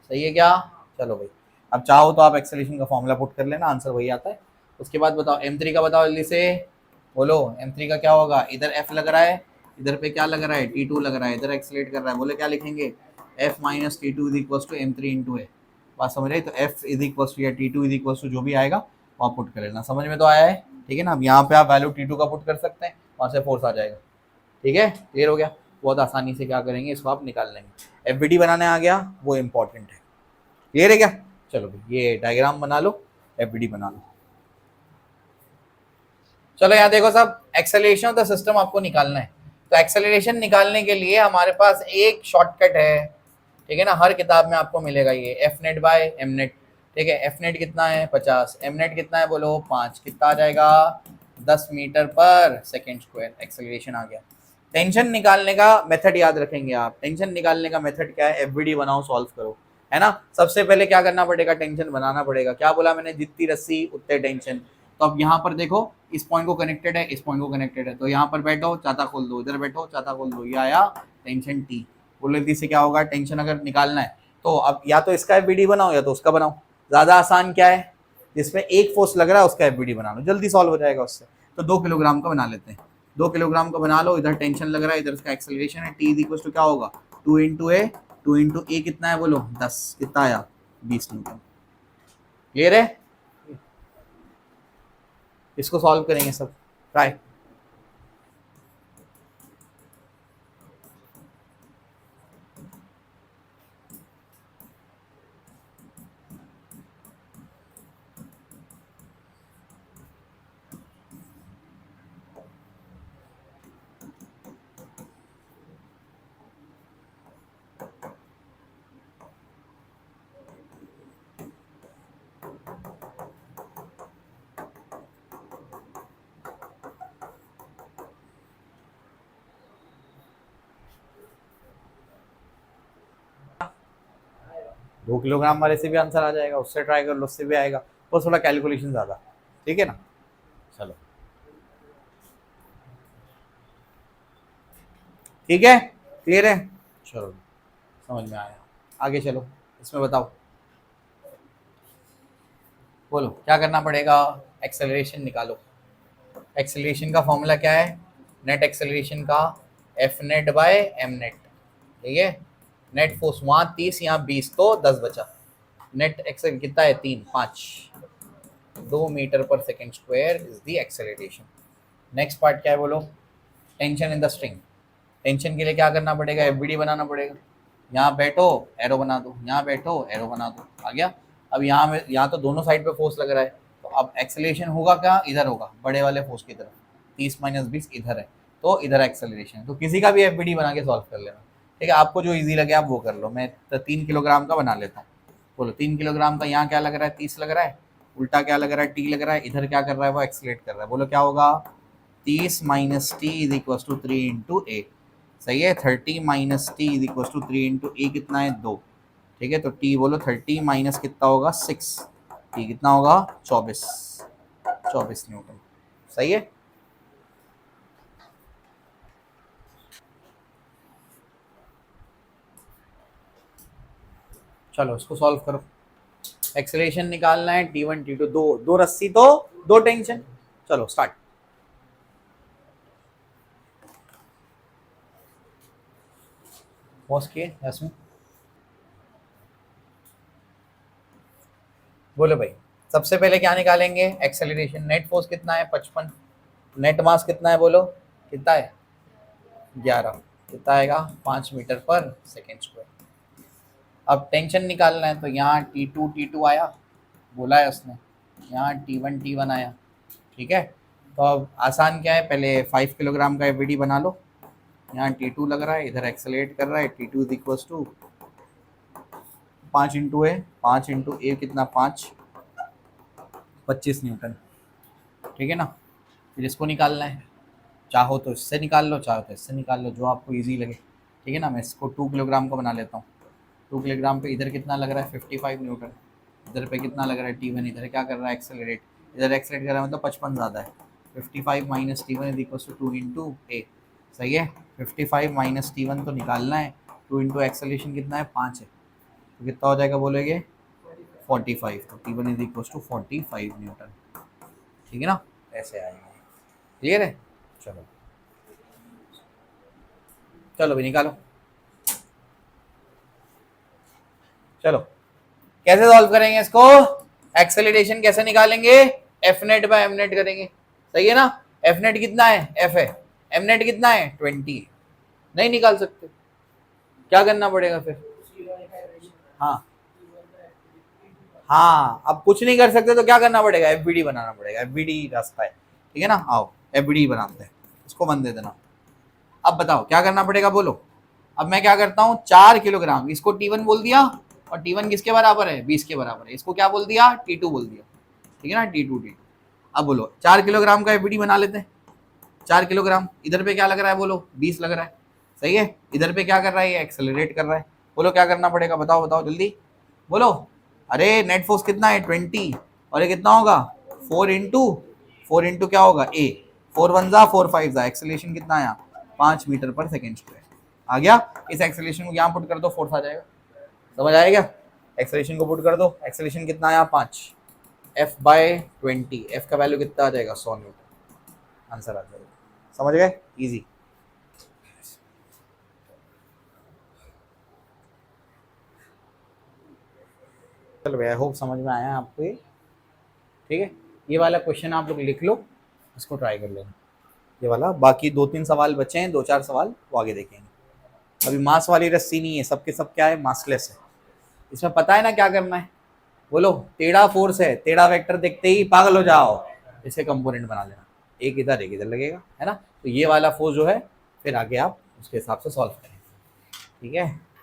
सही है क्या, चलो भाई, अब चाहो तो आप एक्सेलरेशन का फॉर्मूला पुट कर लेना, आंसर वही आता है। उसके बाद बताओ M3 का, बताओ जल्दी से, बोलो M3 का क्या होगा, इधर F लग रहा है, इधर पे क्या लग रहा है, T2 लग रहा है, इधर एक्सेलरेट कर रहा है। बोले क्या लिखेंगे, F minus T2 is equal to M3 into a. बात समझ रही, तो F इज इक्वल टू या T2 इज इक्वल टू जो भी आएगा वो आप पुट कर लेना। समझ में तो आया है, ठीक है ना। अब यहाँ पे आप वैल्यू T2 का पुट कर सकते हैं, वहाँ से फोर्स आ जाएगा। ठीक है, क्लियर हो गया, बहुत आसानी से क्या करेंगे, इसको आप निकाल लेंगे। एफबीडी बनाने आ गया, वो इंपॉर्टेंट है। क्लियर है क्या, चलो भाई ये डायग्राम बना लो, एफबीडी बना लो। चलो यहाँ देखो सब, एक्सेलरेशन ऑफ द सिस्टम आपको निकालना है। तो एक्सेलरेशन निकालने के लिए हमारे पास एक शॉर्टकट है, ठीक है ना, हर किताब में आपको मिलेगा ये, F net by M net. ठीक है, एफ नेट कितना है 50, एम नेट कितना है बोलो 5, कितना आ जाएगा 10 मीटर पर सेकेंड स्क्वायर। एक्सेलरेशन आ गया। टेंशन निकालने का मेथड याद रखेंगे आप, टेंशन निकालने का मेथड क्या है, एफबीडी बनाओ, सॉल्व करो, है ना। सबसे पहले क्या करना पड़ेगा, टेंशन बनाना पड़ेगा। क्या बोला मैंने, जितनी रस्सी उतने टेंशन। तो अब यहाँ पर देखो, इस पॉइंट को कनेक्टेड है, इस पॉइंट को कनेक्टेड है, तो यहाँ पर बैठो, चाता खोल दो, इधर बैठो, चाता खोल दो, ये आया टेंशन टी। बोलो जल्दी से क्या होगा, टेंशन अगर निकालना है तो अब या तो इसका एफबीडी बनाओ या तो उसका बनाओ। ज्यादा आसान क्या है, जिसमें एक फोर्स लग रहा है उसका एफबीडी बना लो, जल्दी सॉल्व हो जाएगा उससे। तो 2 किलोग्राम का बना लेते हैं, 2 किलोग्राम का बना लो। इधर टेंशन लग रहा है, इधर इसका एक्सेलरेशन है, टी इज इक्वल टू क्या होगा 2 इंटू ए, 2 इंटू ए कितना है बोलो 10, कितना आया 20 न्यूटन। क्लियर है, इसको सॉल्व करेंगे सब, ट्राई। दो किलोग्राम वाले से भी आंसर आ जाएगा, उससे ट्राई कर लो, उससे भी आएगा, तो थोड़ा कैलकुलेशन ज्यादा। ठीक है ना, चलो ठीक है, क्लियर है, चलो समझ में आया। आगे चलो, इसमें बताओ, बोलो क्या करना पड़ेगा, एक्सेलरेशन निकालो। एक्सेलरेशन का फॉर्मूला क्या है, नेट एक्सेलरेशन का F net by M net. ठीक है, नेट फोर्स वहाँ 30, यहाँ 20, तो 10 बचा। नेट एक्सेल कितना है 3, 5, 2 मीटर पर second square is the acceleration. Next part क्या है बोलो, tension in the string. Tension के लिए क्या करना पड़ेगा, एफबीडी बनाना पड़ेगा। यहाँ बैठो एरो बना दो, यहाँ बैठो एरो बना दो, आ गया। अब यहाँ में, यहाँ तो दोनों साइड पे फोर्स लग रहा है, तो अब एक्सेलरेशन होगा क्या, इधर होगा, बड़े वाले फोर्स की तरफ, 30 माइनस 20 इधर है, तो इधर एक्सेलरेशन। तो किसी का भी एफबीडी बना के सॉल्व कर लेना। ठीक है, आपको जो ईजी लगे आप वो कर लो। मैं तो 3 किलोग्राम का बना लेता हूँ। बोलो 3 किलोग्राम का, यहाँ क्या लग रहा है 30 लग रहा है, उल्टा क्या लग रहा है टी लग रहा है, इधर क्या कर रहा है वो एक्सेलरेट कर रहा है। बोलो क्या होगा 30 minus T is equal to 3 into a. सही है, 30 minus T is equal to 3 into a कितना है 2। ठीक है, तो टी बोलो 30 माइनस कितना होगा 6, टी कितना होगा 24 न्यूटन। सही है। चलो इसको सॉल्व करो। एक्सेलरेशन निकालना है T1 T2, दो रस्सी तो दो टेंशन। चलो स्टार्ट। पॉज किए इसमें, बोलो भाई। सबसे पहले क्या निकालेंगे, एक्सेलरेशन। नेट फोर्स कितना है 55, नेट मास कितना है बोलो, कितना है 11, कितना आएगा 5 मीटर पर सेकेंड स्क्वायर। अब टेंशन निकालना है, तो यहाँ T2 आया, बोला है उसने, यहाँ T1 आया। ठीक है, तो अब आसान क्या है, पहले 5 किलोग्राम का एफबीडी बना लो। यहाँ T2 लग रहा है, इधर एक्सेलरेट कर रहा है, T2 is equal to 5 into है, 5 इंटू ए कितना 5, 25 न्यूटन। ठीक है ना। फिर इसको निकालना है, चाहो तो इससे निकाल लो, चाहो तो इससे निकाल लो, जो आपको इजी लगे। ठीक है ना। मैं इसको 2 किलोग्राम का बना लेता हूँ। 2 किलोग्राम पे इधर कितना लग रहा है 55 न्यूटन, इधर पे कितना लग रहा है T1, इधर क्या कर रहा है एक्सेलरेट, इधर एक्सेलरेट कर रहा है मतलब 55 ज़्यादा है। 55 minus T1 is equal to 2 into a. सही है, 55 माइनस T1 तो निकालना है, 2 इंटू एक्सेलरेशन कितना है 5 है, तो कितना हो जाएगा बोलेगे 45, तो T1 is equal to 45 Newton. ठीक है ना, ऐसे आएगा। क्लियर है। चलो चलो भी निकालो। चलो कैसे सॉल्व करेंगे इसको, एक्सेलरेशन कैसे निकालेंगे, F net by M net करेंगे। सही है ना। एफ नेट कितना है, एफ है, एम नेट कितना है 20। नहीं निकाल सकते, क्या करना पड़ेगा फिर। हाँ हाँ, अब कुछ नहीं कर सकते तो क्या करना पड़ेगा, एफबीडी बनाना पड़ेगा। एफबीडी रास्ता है। ठीक है ना, आओ एफबीडी बनाते हैं, इसको बन दे देना। अब बताओ क्या करना पड़ेगा बोलो। अब मैं क्या करता हूँ, 4 किलोग्राम, इसको T1 बोल दिया, और T1 किसके बराबर है 20 के बराबर है, इसको क्या बोल दिया T2 बोल दिया। ठीक है ना, T2। अब बोलो 4 किलोग्राम का एफबीडी बना लेते हैं। 4 किलोग्राम, इधर पे क्या लग रहा है बोलो 20 लग रहा है। सही है, इधर पे क्या कर रहा है ये एक्सेलरेट कर रहा है। बोलो क्या करना पड़ेगा, बताओ बताओ जल्दी बोलो। अरे नेट फोर्स कितना है 20, और ये कितना होगा 4 इंटू क्या होगा ए, 4 1 जा 4 5 जा, एक्सेलरेशन कितना आया 5 मीटर पर सेकेंड स्क्वायर आ गया। इस एक्सेलरेशन को यहाँ पुट कर दो, फोर्स आ जाएगा। समझ आएगा, एक्सेलरेशन को पुट कर दो, एक्सेलरेशन कितना आया 5, एफ बाय 20, एफ का वैल्यू कितना आ जाएगा 100 न्यूटन, आंसर आ जाएगा। समझ गए, इजी। चलो भैया, होप समझ में आया आपको ये। ठीक है, ये वाला क्वेश्चन आप लोग लिख लो, इसको ट्राई कर लेना ये वाला। बाकी 2-3 सवाल बचे हैं, 2-4 सवाल वो आगे देखेंगे। अभी मास वाली रस्सी नहीं है, सबके सब क्या है मासलेस है। इसमें पता है ना क्या करना है, बोलो टेढ़ा फोर्स है, टेढ़ा वेक्टर देखते ही पागल हो जाओ, इसे कंपोनेंट बना लेना, एक इधर लगेगा, है ना। तो ये वाला फोर्स जो है फिर आगे आप उसके हिसाब से सॉल्व करें। ठीक है।